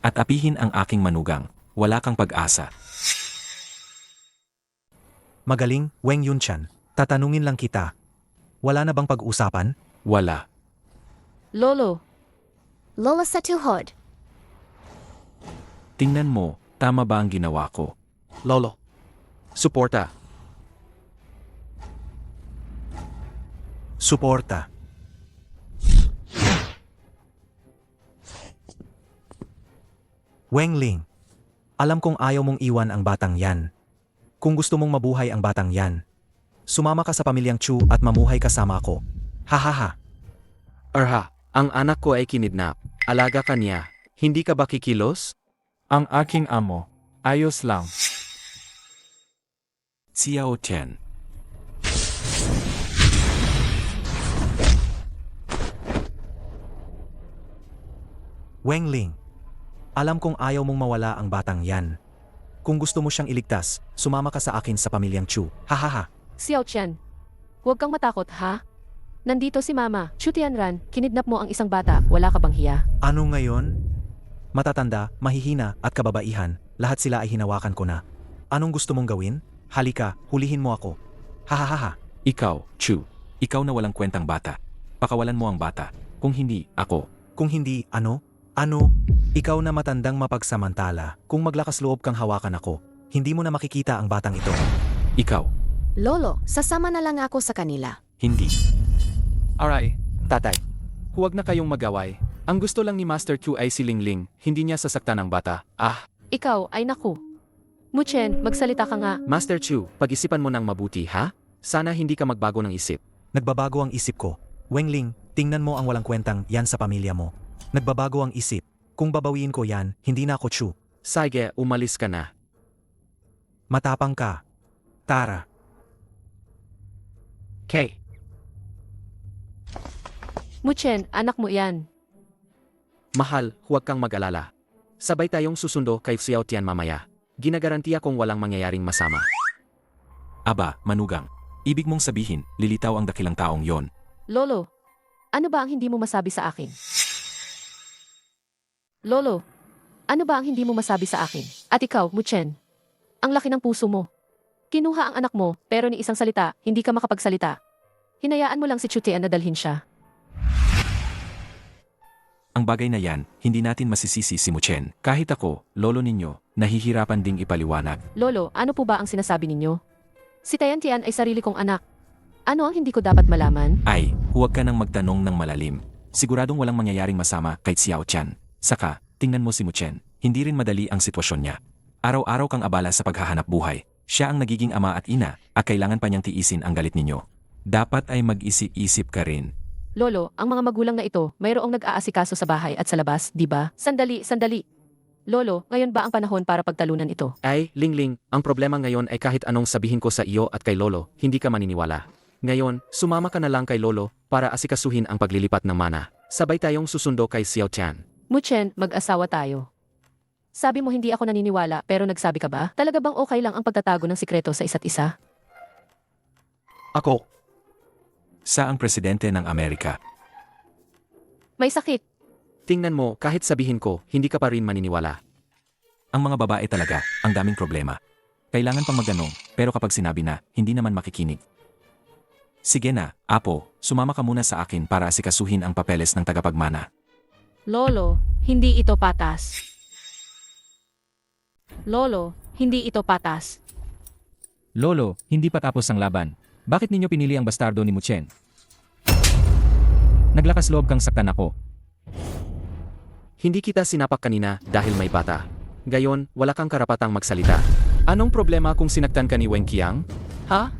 At apihin ang aking manugang. Wala kang pag-asa. Magaling, Weng Yunchan. Tatanungin lang kita. Wala na bang pag-usapan? Wala. Lolo, Lola sa tuhod. Tingnan mo, tama ba ang ginawa ko? Lolo, suporta. Suporta. Weng Ling, alam kong ayaw mong iwan ang batang yan. Kung gusto mong mabuhay ang batang yan, sumama ka sa pamilyang Chu at mamuhay kasama ko. Hahaha. Arha, ang anak ko ay kinidnap. Alaga ka niya. Hindi ka ba kikilos? Ang aking amo, ayos lang. Xiao Chen. Weng Ling, alam kong ayaw mong mawala ang batang yan. Kung gusto mo siyang iligtas, sumama ka sa akin sa pamilyang Chu. Hahaha. Xiao Chen, huwag kang matakot ha? Nandito si Mama, Chu Tianran, kinidnap mo ang isang bata, wala ka bang hiya? Ano ngayon? Matatanda, mahihina at kababaihan, lahat sila ay hinawakan ko na. Anong gusto mong gawin? Halika, hulihin mo ako. Hahaha. Ikaw, Chu. Ikaw na walang kwentang bata. Pakawalan mo ang bata. Kung hindi, ako. Kung hindi, ano? Ano? Ikaw na matandang mapagsamantala, kung maglakas loob kang hawakan ako, hindi mo na makikita ang batang ito. Ikaw. Lolo, sasama na lang ako sa kanila. Hindi. Aray, tatay. Huwag na kayong magaway. Ang gusto lang ni Master Q ay si Lingling, hindi niya sasaktan ang bata. Ah, Ikaw ay naku. Muchen, magsalita ka nga. Master Chu, pag-isipan mo ng mabuti ha? Sana hindi ka magbago ng isip. Nagbabago ang isip ko. Wengling, tingnan mo ang walang kwentang yan sa pamilya mo. Nagbabago ang isip. Kung babawiin ko yan, hindi na ako Chu. Sige, umalis ka na. Matapang ka. Tara. Kay. Muchen, anak mo yan. Mahal, huwag kang mag-alala. Sabay tayong susundo kay Xiao Tian mamaya. Ginagarantiya kong walang mangyayaring masama. Aba, manugang. Ibig mong sabihin, lilitaw ang dakilang taong yon. Lolo, ano ba ang hindi mo masabi sa akin? Lolo, ano ba ang hindi mo masabi sa akin? At ikaw, Muchen, ang laki ng puso mo. Kinuha ang anak mo, pero ni isang salita, hindi ka makapagsalita. Hinayaan mo lang si Chu Tian na dalhin siya. Ang bagay na yan, hindi natin masisisi si Muchen. Kahit ako, lolo ninyo, nahihirapan ding ipaliwanag. Lolo, ano po ba ang sinasabi ninyo? Si Tian Tian ay sarili kong anak. Ano ang hindi ko dapat malaman? Ay, huwag ka nang magtanong ng malalim. Siguradong walang mangyayaring masama kay Xiao Tian. Saka, tingnan mo si Muchen, hindi rin madali ang sitwasyon niya. Araw-araw kang abala sa paghahanap buhay. Siya ang nagiging ama at ina, at kailangan pa niyang tiisin ang galit ninyo. Dapat ay mag-isip-isip ka rin. Lolo, ang mga magulang na ito, mayroong nag-aasikaso sa bahay at sa labas, di ba? Sandali, sandali. Lolo, ngayon ba ang panahon para pagtalunan ito? Ay, Lingling, ang problema ngayon ay kahit anong sabihin ko sa iyo at kay Lolo, hindi ka maniniwala. Ngayon, sumama ka na lang kay Lolo para asikasuhin ang paglilipat ng mana. Sabay tayong susundo kay Xiao Tian. Muchen, mag-asawa tayo. Sabi mo hindi ako naniniwala pero nagsabi ka ba? Talaga bang okay lang ang pagtatago ng sikreto sa isa't isa? Ako. Sa ang presidente ng Amerika. May sakit. Tingnan mo, kahit sabihin ko, hindi ka pa rin maniniwala. Ang mga babae talaga, ang daming problema. Kailangan pang magtanong, pero kapag sinabi na, hindi naman makikinig. Sige na, Apo, sumama ka muna sa akin para asikasuhin ang papeles ng tagapagmana. Lolo, hindi ito patas. Lolo, hindi ito patas. Lolo, hindi pa tapos ang laban. Bakit ninyo pinili ang bastardo ni Muchen? Naglakas loob kang saktan ako. Hindi kita sinapak kanina dahil may bata. Gayon, wala kang karapatang magsalita. Anong problema kung sinaktan ka ni Weng Qiang? Ha?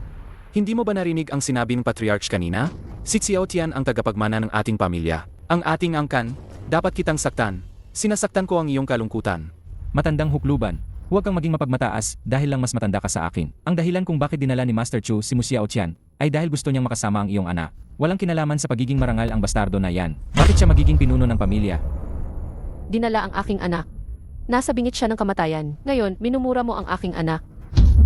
Hindi mo ba narinig ang sinabing patriarch kanina? Si Xiao Tian ang tagapagmana ng ating pamilya. Ang ating angkan, dapat kitang saktan. Sinasaktan ko ang iyong kalungkutan. Matandang hukluban. Huwag kang maging mapagmataas dahil lang mas matanda ka sa akin. Ang dahilan kung bakit dinala ni Master Chu si Mu Xiao Tian ay dahil gusto niyang makasama ang iyong anak. Walang kinalaman sa pagiging marangal ang bastardo na yan. Bakit siya magiging pinuno ng pamilya? Dinala ang aking anak. Nasa bingit siya ng kamatayan. Ngayon, minumura mo ang aking anak.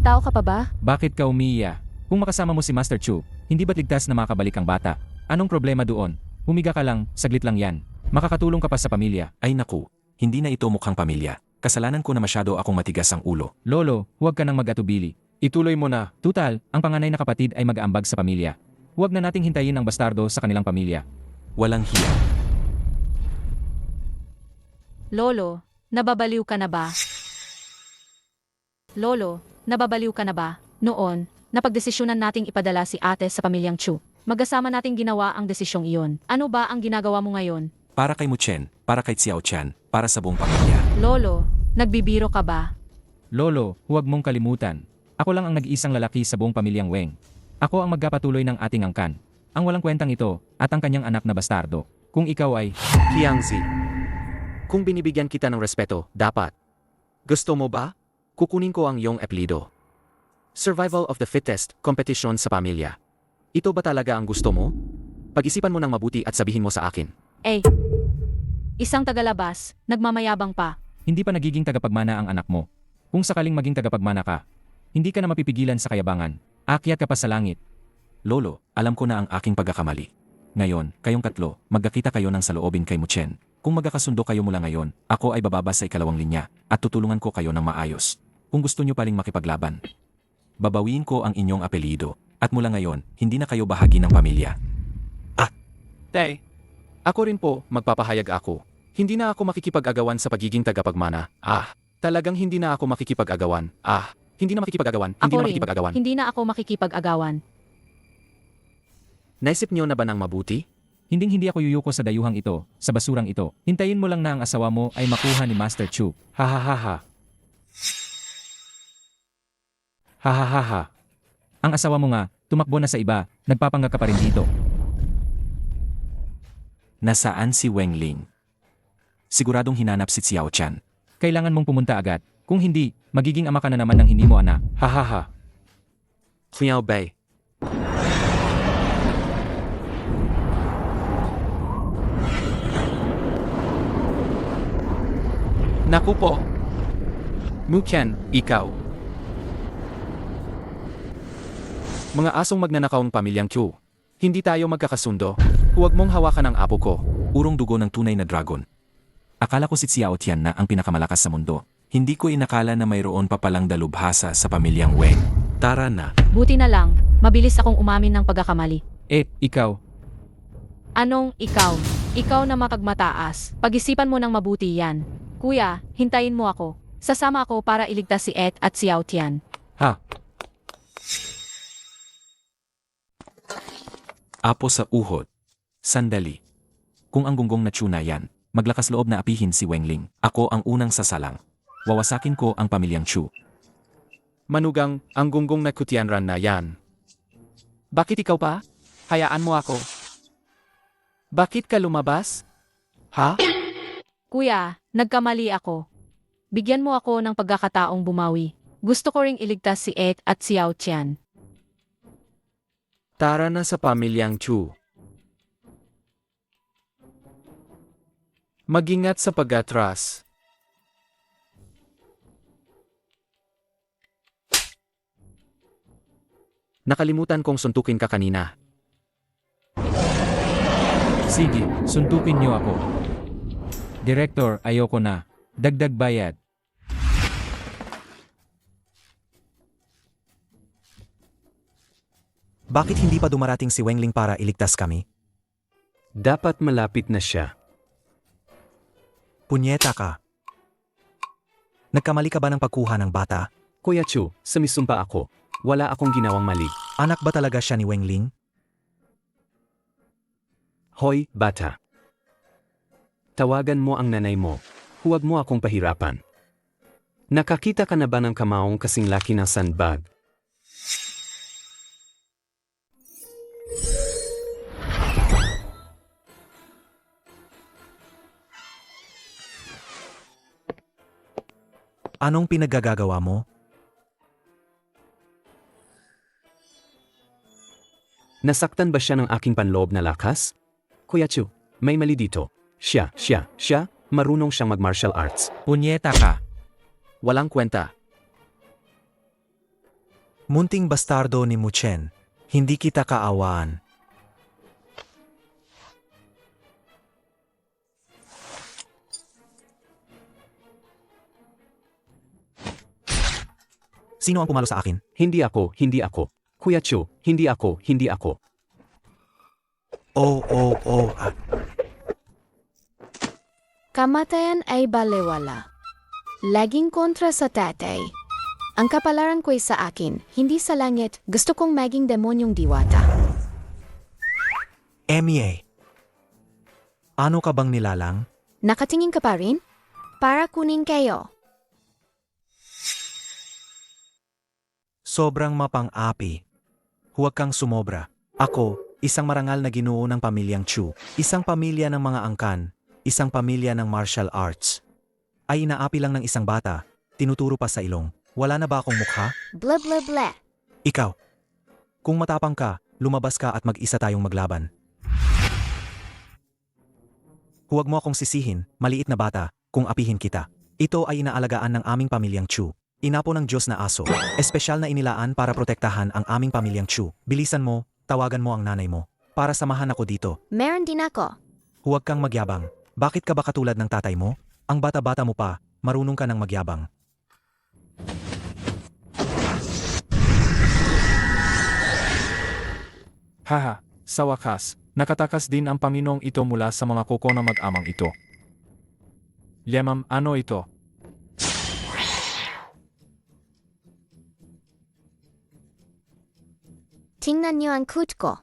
Tao ka pa ba? Bakit ka umiiyak? Kung makasama mo si Master Chu, hindi ba't ligtas na makabalik ang bata? Anong problema doon? Humiga ka lang, saglit lang yan. Makakatulong ka pa sa pamilya. Ay naku, hindi na ito mukhang pamilya. Kasalanan ko na masyado akong matigas ang ulo. Lolo, huwag ka nang mag-atubili. Ituloy mo na. Tutal, ang panganay na kapatid ay mag-aambag sa pamilya. Huwag na nating hintayin ang bastardo sa kanilang pamilya. Walang hiya. Lolo, nababaliw ka na ba? Lolo, nababaliw ka na ba? Noon, napagdesisyonan nating ipadala si ate sa pamilyang Chu. Mag-asama nating ginawa ang desisyong iyon. Ano ba ang ginagawa mo ngayon? Para kay Muchen, para kay Xiao Tian, para sa buong pamilya. Lolo, nagbibiro ka ba? Lolo, huwag mong kalimutan. Ako lang ang nag-iisang lalaki sa buong pamilyang Weng. Ako ang magkapatuloy ng ating angkan. Ang walang kwentang ito, at ang kanyang anak na bastardo. Kung ikaw ay... Qiangzi. Kung binibigyan kita ng respeto, dapat. Gusto mo ba? Kukunin ko ang iyong apelido. Survival of the fittest, competition sa pamilya. Ito ba talaga ang gusto mo? Pag-isipan mo ng mabuti at sabihin mo sa akin. Isang tagalabas, nagmamayabang pa. Hindi pa nagiging tagapagmana ang anak mo. Kung sakaling maging tagapagmana ka, hindi ka na mapipigilan sa kayabangan. Aakyat ka pa sa langit. Lolo, alam ko na ang aking pagkakamali. Ngayon, kayong katlo, magkakita kayo ng saloobin kay Muchen. Kung magkakasundo kayo mula ngayon, ako ay bababa sa ikalawang linya at tutulungan ko kayo ng maayos. Kung gusto nyo paling makipaglaban, babawiin ko ang inyong apelido at mula ngayon, hindi na kayo bahagi ng pamilya. Tay. Ako rin po, magpapahayag ako. Hindi na ako makikipag-agawan sa pagiging tagapagmana. Talagang hindi na ako makikipag-agawan. Hindi na makikipag-agawan. Hindi na makikipag-agawan. Hindi na ako makikipag-agawan. Naisip niyo na ba ng mabuti? Hindi ako yuyuko sa dayuhang ito, sa basurang ito. Hintayin mo lang na ang asawa mo ay makuha ni Master Chu. Ha. Ang asawa mo nga, tumakbo na sa iba, nagpapanggap ka pa rin dito. Nasaan si Wengling? Siguradong hinanap si Xiao Chan. Kailangan mong pumunta agad. Kung hindi, magiging ama ka na naman ng hindi mo anak. Hahaha. Xiao Bei. Naku po. Muken, ikaw. Mga asong magnanakawang pamilyang Chu. Hindi tayo magkakasundo. Huwag mong hawakan ang apo ko. Urong dugo ng tunay na dragon. Akala ko si Xiao Tian na ang pinakamalakas sa mundo. Hindi ko inakala na mayroon pa palang dalubhasa sa pamilyang Weng. Tara na. Buti na lang, mabilis akong umamin ng pagkakamali. Ikaw. Anong ikaw? Ikaw na mapagmataas. Pag-isipan mo ng mabuti yan. Kuya, hintayin mo ako. Sasama ako para iligtas si Ed at si Xiao Tian. Ha? Apo sa uhod. Sandali. Kung ang gunggong na tuna yan, maglakas loob na apihin si Wengling. Ako ang unang sasalang. Wawasakin ko ang pamilyang Chu. Manugang, ang gunggong na kutianran na yan. Bakit ikaw pa? Hayaan mo ako. Bakit ka lumabas? Ha? Kuya, nagkamali ako. Bigyan mo ako ng pagkakataong bumawi. Gusto ko ring iligtas si Ed at si Xiao Tian. Tara na sa pamilyang Chu. Mag-ingat sa pag-atras. Nakalimutan kong suntukin ka kanina. Sige, suntukin niyo ako. Director, ayoko na. Dagdag bayad. Bakit hindi pa dumarating si Wengling para iligtas kami? Dapat malapit na siya. Punyeta ka. Nagkamali ka ba ng pagkuha ng bata? Kuya Chu, sumisumpa ako. Wala akong ginawang mali. Anak ba talaga siya ni Wengling? Hoy, bata. Tawagan mo ang nanay mo. Huwag mo akong pahirapan. Nakakita ka na ba ng kamaong kasing laki ng sandbag? Anong pinaggagawa mo? Nasaktan ba siya ng aking panloob na lakas? Kuya Chu, may mali dito. Siya, marunong siyang mag-martial arts. Punyeta ka. Walang kwenta. Munting bastardo ni Muchen. Hindi kita kaawaan. Sino ang pumalo sa akin? Hindi ako. Kuya Chu, hindi ako. Kamatayan ay balewala. Laging kontra sa tatay. Ang kapalaran ko'y sa akin, hindi sa langit. Gusto kong maging demonyong diwata. Emie. Ano ka bang nilalang? Nakatingin ka pa rin? Para kunin kayo. Sobrang mapang-api. Huwag kang sumobra. Ako, isang marangal na ginoo ng pamilyang Chu. Isang pamilya ng mga angkan. Isang pamilya ng martial arts. Ay inaapi lang ng isang bata. Tinuturo pa sa ilong. Wala na ba akong mukha? Blah blah blah. Ikaw. Kung matapang ka, lumabas ka at mag-isa tayong maglaban. Huwag mo akong sisihin, maliit na bata, kung apihin kita. Ito ay inaalagaan ng aming pamilyang Chu. Inapo ng Diyos na aso. Espesyal na inilaan para protektahan ang aming pamilyang Chu. Bilisan mo, tawagan mo ang nanay mo. Para samahan ako dito. Meron din ako. Huwag kang magyabang. Bakit ka ba katulad ng tatay mo? Ang bata-bata mo pa, marunong ka ng magyabang. Haha, sa wakas, nakatakas din ang Paminong ito mula sa mga kuko na mag-amang ito. Lemam, ano ito? Tingnan niyo ang coot ko.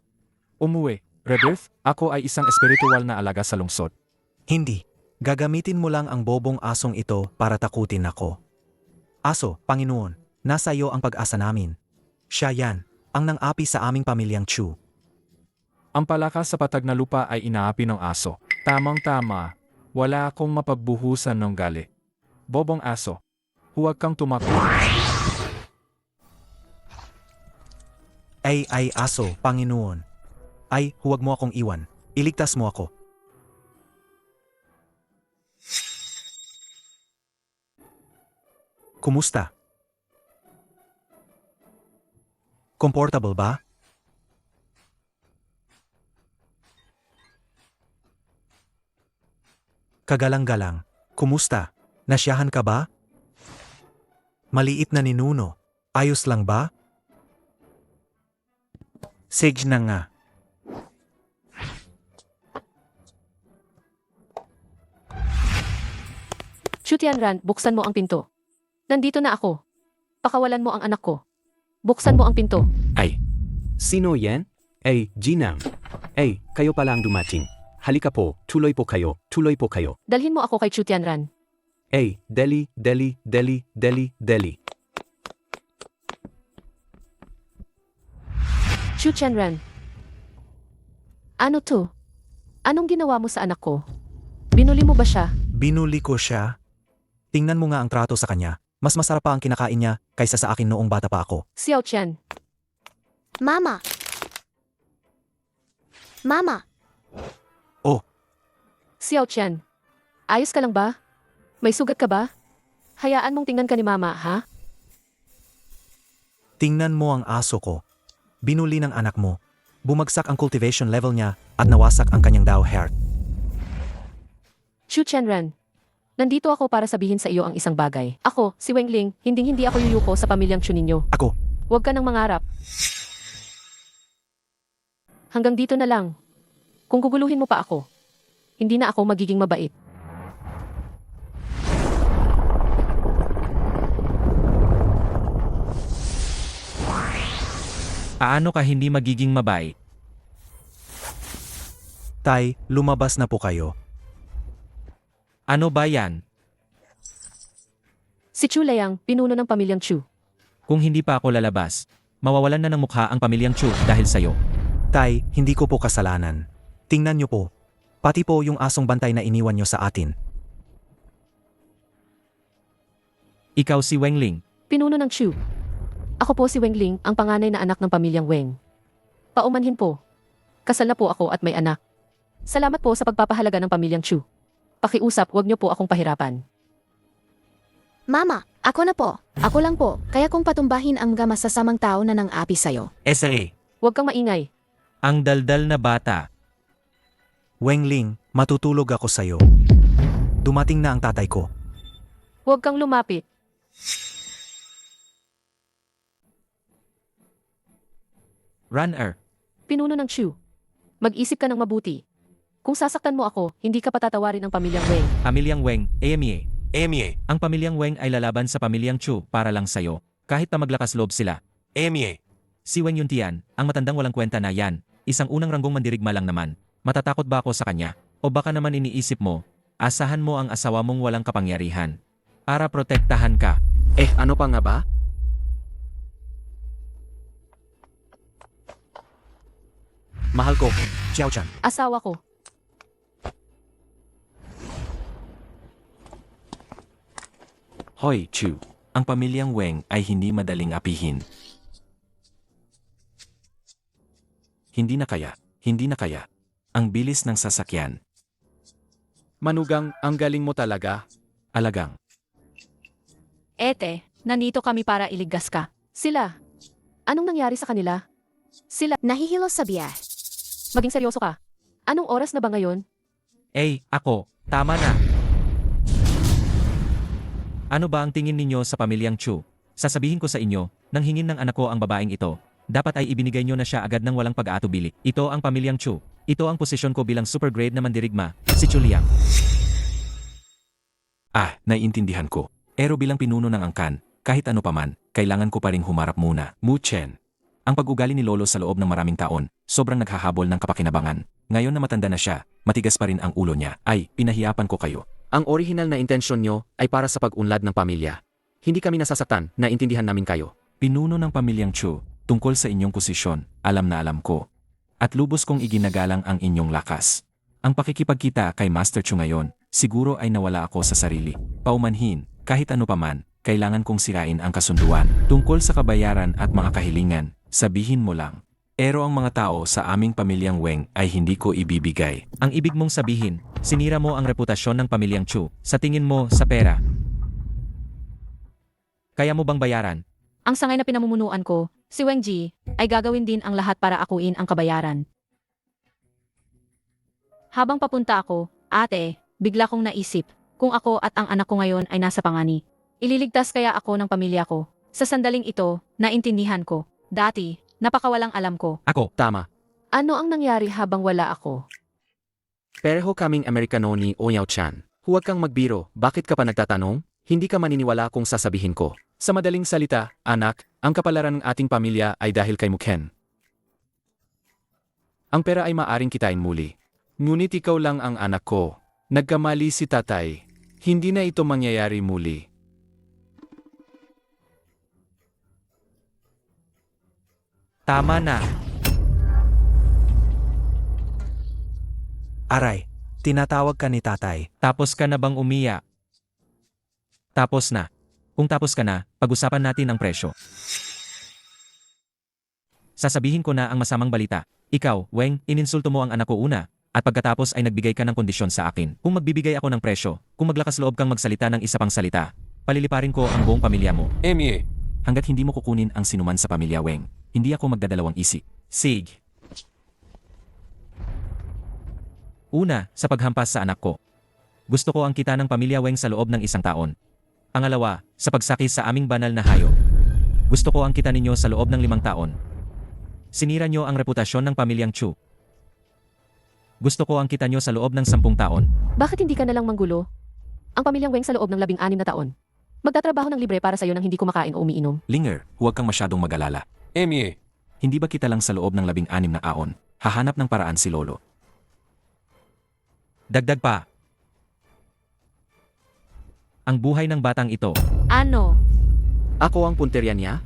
Umuwi, Rebirth, ako ay isang espiritual na alaga sa lungsod. Hindi. Gagamitin mo lang ang bobong asong ito para takutin ako. Aso, Panginoon, nasa iyo ang pag-asa namin. Siya yan. ang nang-api sa aming pamilyang Chu. Ang palakas sa patag na lupa ay inaapi ng aso. Tamang-tama. Wala akong mapagbuhusan ng gali. Bobong aso. Huwag kang tumakbo. Ay, aso, Panginoon. Ay, huwag mo akong iwan. Iligtas mo ako. Kumusta? Comfortable ba? Kagalang-galang. Kumusta? Nasyahan ka ba? Maliit na ninuno. Ayos lang ba? Sige na nga. Chu Tianran, buksan mo ang pinto. Nandito na ako. Pakawalan mo ang anak ko. Buksan mo ang pinto. Ay, sino yan? Ay, Ginang. Ay, kayo pala ang dumating. Halika po, tuloy po kayo, tuloy po kayo. Dalhin mo ako kay Chu Tianran. Ay, deli. Chu Tianran. Ano to? Anong ginawa mo sa anak ko? Binuli mo ba siya? Binuli ko siya. Tingnan mo nga ang trato sa kanya. Mas masarap pa ang kinakain niya kaysa sa akin noong bata pa ako. Xiao Qian. Mama! Mama! Xiao Qian. Ayos ka lang ba? May sugat ka ba? Hayaan mong tingnan ka ni Mama, ha? Tingnan mo ang aso ko. Binuli ng anak mo. Bumagsak ang cultivation level niya at nawasak ang kanyang Dao heart. Chu Tianran. Nandito ako para sabihin sa iyo ang isang bagay. Ako, si Wengling, hindi ako yuyuko sa pamilyang Chu ninyo. Ako, Huwag ka nang mangarap. Hanggang dito na lang. Kung guguluhin mo pa ako, hindi na ako magiging mabait. Paano ka hindi magiging mabait? Tay, lumabas na po kayo. Ano ba yan? Si Chu Liang, pinuno ng pamilyang Chu. Kung hindi pa ako lalabas, mawawalan na ng mukha ang pamilyang Chu dahil sa'yo. Tay, hindi ko po kasalanan. Tingnan niyo po. Pati po yung asong bantay na iniwan niyo sa atin. Ikaw si Wengling. Pinuno ng Chu. Ako po si Wengling, ang panganay na anak ng pamilyang Weng. Paumanhin po. Kasal na po ako at may anak. Salamat po sa pagpapahalaga ng pamilyang Chu. Pakiusap, huwag niyo po akong pahirapan. Mama, ako na po. Ako lang po. Kaya kung patumbahin ang mga masasamang tao na nang api sa'yo. SRA. Huwag kang maingay. Ang daldal na bata. Wengling, matutulog ako sa'yo. Dumating na ang tatay ko. Huwag kang lumapit. Runner. Pinuno ng Chu. Mag-isip ka ng mabuti. Kung sasaktan mo ako, hindi ka patatawarin ng pamilyang Weng. Pamilyang Weng, AMA. AMA. Ang pamilyang Weng ay lalaban sa pamilyang Chu para lang sa'yo, kahit na maglakas loob sila. AMA. Si Weng Yuntian, ang matandang walang kwenta na yan, isang unang ranggong mandirigma lang naman. Matatakot ba ako sa kanya? O baka naman iniisip mo, asahan mo ang asawa mong walang kapangyarihan. Para protektahan ka. Ano pa nga ba? Mahal ko, Xiao-chan. Asawa ko. Hoy, Chu. Ang pamilyang Weng ay hindi madaling apihin. Hindi na kaya. Ang bilis ng sasakyan. Manugang, ang galing mo talaga. Alagang. Ete, nandito kami para iligtas ka. Sila. Anong nangyari sa kanila? Sila. Nahihilo sa biya. Maging seryoso ka. Anong oras na ba ngayon? Ako, tama na. Ano ba ang tingin ninyo sa pamilyang Chu? Sasabihin ko sa inyo, nang hingin ng anak ko ang babaeng ito, dapat ay ibinigay nyo na siya agad ng walang pag-aatubili. Ito ang pamilyang Chu. Ito ang posisyon ko bilang super grade na mandirigma, si Chu Liang. Naiintindihan ko. Pero bilang pinuno ng angkan, kahit ano paman, kailangan ko pa ring humarap muna. Mu Chen. Ang pag-ugali ni Lolo sa loob ng maraming taon, sobrang naghahabol ng kapakinabangan. Ngayon na matanda na siya, matigas pa rin ang ulo niya. Pinahiyapan ko kayo. Ang orihinal na intensyon nyo ay para sa pag-unlad ng pamilya. Hindi kami nasasaktan, naintindihan namin kayo. Pinuno ng pamilyang Chu, tungkol sa inyong posisyon, alam na alam ko. At lubos kong iginagalang ang inyong lakas. Ang pakikipagkita kay Master Chu ngayon, siguro ay nawala ako sa sarili. Paumanhin, kahit ano paman, kailangan kong sirain ang kasunduan. Tungkol sa kabayaran at mga kahilingan, sabihin mo lang. Pero ang mga tao sa aming pamilyang Weng ay hindi ko ibibigay. Ang ibig mong sabihin, sinira mo ang reputasyon ng pamilyang Chu sa tingin mo sa pera. Kaya mo bang bayaran? Ang sangay na pinamumunuan ko, si Weng Ji, ay gagawin din ang lahat para akuin ang kabayaran. Habang papunta ako, ate, bigla kong naisip, kung ako at ang anak ko ngayon ay nasa pangani. Ililigtas kaya ako ng pamilya ko? Sa sandaling ito, naintindihan ko. Dati, napakawalang alam ko. Ako, tama. Ano ang nangyari habang wala ako? Pareho kaming Amerikano ni Oyaw Chan. Huwag kang magbiro, bakit ka pa nagtatanong? Hindi ka maniniwala kung sasabihin ko. Sa madaling salita, anak, ang kapalaran ng ating pamilya ay dahil kay Mukhen. Ang pera ay maaring kitain muli. Ngunit ikaw lang ang anak ko. Nagkamali si tatay. Hindi na ito mangyayari muli. Tama na. Aray, tinatawag ka ni tatay. Tapos ka na bang umiyak? Tapos na. Kung tapos ka na, pag-usapan natin ang presyo. Sasabihin ko na ang masamang balita. Ikaw, Weng, ininsulto mo ang anak ko una, at pagkatapos ay nagbigay ka ng kondisyon sa akin. Kung magbibigay ako ng presyo, kung maglakas loob kang magsalita ng isa pang salita, paliliparin ko ang buong pamilya mo. Emie. Hanggat hindi mo kukunin ang sinuman sa pamilya Weng, hindi ako magdadalawang isip. Sig. Una, sa paghampas sa anak ko. Gusto ko ang kita ng pamilya Weng sa loob ng 1 taon. Pangalawa, sa pagsakis sa aming banal na hayop. Gusto ko ang kita ninyo sa loob ng 5 taon. Sinira nyo ang reputasyon ng pamilyang Chu. Gusto ko ang kita nyo sa loob ng 10 taon. Bakit hindi ka nalang manggulo? Ang pamilyang Weng sa loob ng 16 na taon. Magtatrabaho ng libre para sa'yo nang hindi kumakain o umiinom. Linger, huwag kang masyadong mag-alala. Emie. Hindi ba kita lang sa loob ng 16 na aon? Hahanap ng paraan si Lolo. Dagdag pa. Ang buhay ng batang ito. Ano? Ako ang punterya niya?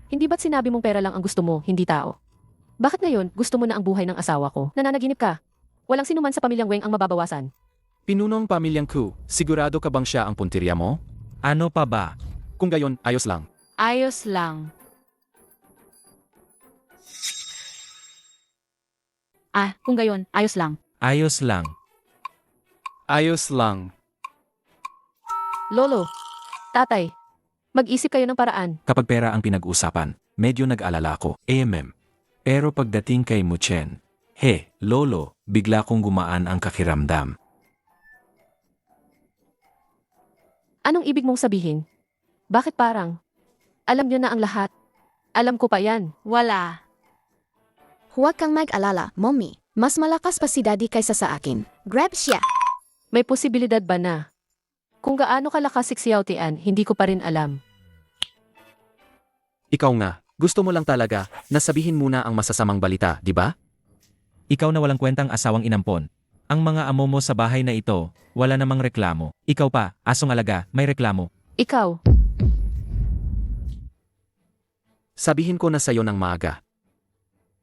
Hindi ba't sinabi mong pera lang ang gusto mo, hindi tao? Bakit ngayon gusto mo na ang buhay ng asawa ko? Nananaginip ka. Walang sinuman sa pamilyang Weng ang mababawasan. Pinunong pamilyang Ku, sigurado ka bang siya ang punterya mo? Ano pa ba? Kung gayon, ayos lang. Ayos lang. Kung gayon, ayos lang. Ayos lang. Ayos lang. Lolo, tatay, mag-isip kayo ng paraan. Kapag pera ang pinag-usapan, medyo nag-alala ko. Pero pagdating kay Muchen, Lolo, bigla kong gumaan ang kakiramdam. Anong ibig mong sabihin? Bakit parang? Alam niyo na ang lahat. Alam ko pa yan. Wala. Huwag kang mag-alala, Mommy. Mas malakas pa si Daddy kaysa sa akin. Grab siya. May posibilidad ba na? Kung gaano kalakas si Xiao Tian, hindi ko pa rin alam. Ikaw nga, gusto mo lang talaga na sabihin muna ang masasamang balita, di ba? Ikaw na walang kwentang asawang inampon. Ang mga amo mo sa bahay na ito, wala namang reklamo. Ikaw pa, asong alaga, may reklamo. Ikaw, Sabihin ko na sa'yo ng maaga.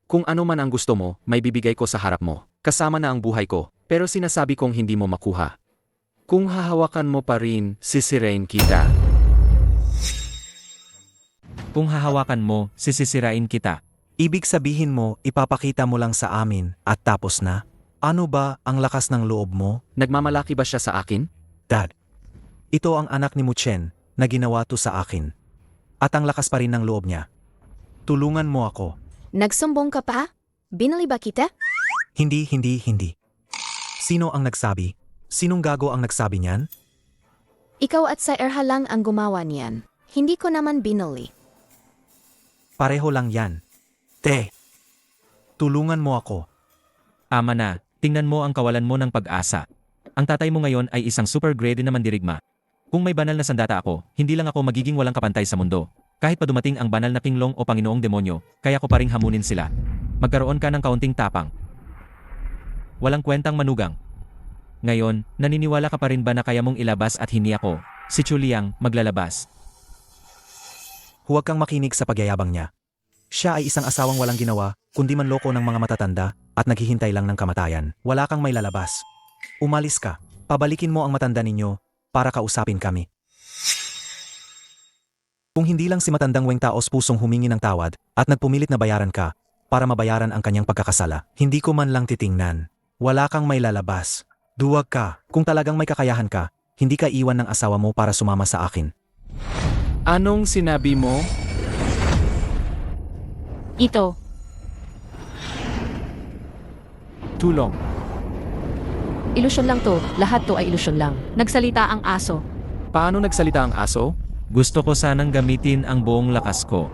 Kung ano man ang gusto mo, may bibigay ko sa harap mo. Kasama na ang buhay ko, pero sinasabi kong hindi mo makuha. Kung hahawakan mo pa rin, sisirain kita. Kung hahawakan mo, sisirain kita. Ibig sabihin mo, ipapakita mo lang sa amin at tapos na? Ano ba ang lakas ng loob mo? Nagmamalaki ba siya sa akin? Dad, ito ang anak ni Muchen na ginawa to sa akin. At ang lakas pa rin ng loob niya. Tulungan mo ako. Nagsumbong ka pa? Binali ba kita? Hindi. Sino ang nagsabi? Sinong gago ang nagsabi niyan? Ikaw at sa Erha lang ang gumawa niyan. Hindi ko naman binali. Pareho lang yan. Tulungan mo ako. Ama na, tingnan mo ang kawalan mo ng pag-asa. Ang tatay mo ngayon ay isang super grade na mandirigma. Kung may banal na sandata ako, hindi lang ako magiging walang kapantay sa mundo. Kahit pa dumating ang banal na pinglong o Panginoong demonyo, kaya ko pa ring hamunin sila. Magkaroon ka ng kaunting tapang. Walang kwentang manugang. Ngayon, naniniwala ka pa rin ba na kaya mong ilabas at hindi ako, si Chuliang, maglalabas? Huwag kang makinig sa pagyayabang niya. Siya ay isang asawang walang ginawa, kundi manloko ng mga matatanda, at naghihintay lang ng kamatayan. Wala kang may lalabas. Umalis ka. Pabalikin mo ang matanda ninyo, para kausapin kami. Kung hindi lang si matandang Weng taos pusong humingi ng tawad, at nagpumilit na bayaran ka, para mabayaran ang kanyang pagkakasala, hindi ko man lang titingnan. Wala kang may lalabas. Duwag ka. Kung talagang may kakayahan ka, hindi ka iwan ng asawa mo para sumama sa akin. Anong sinabi mo? Ito, Tulong. Ilusyon lang to, lahat to ay ilusyon lang. nagsalita ang aso. Paano nagsalita ang aso? Gusto ko sanang gamitin ang buong lakas ko.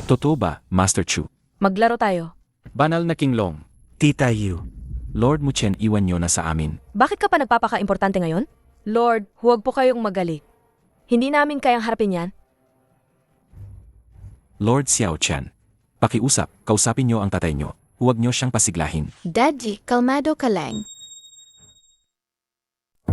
Totoo ba, Master Chu? Maglaro tayo. Banal na King Long. Tita Yu. Lord Muchen, iwan nyo na sa amin. Bakit ka pa nagpapaka-importante ngayon? Lord, huwag po kayong magalit. Hindi namin kayang harapin yan. Lord Xiao Chan, pakiusap, kausapin nyo ang tatay nyo. Huwag nyo siyang pasiglahin. Daddy, kalmado ka lang.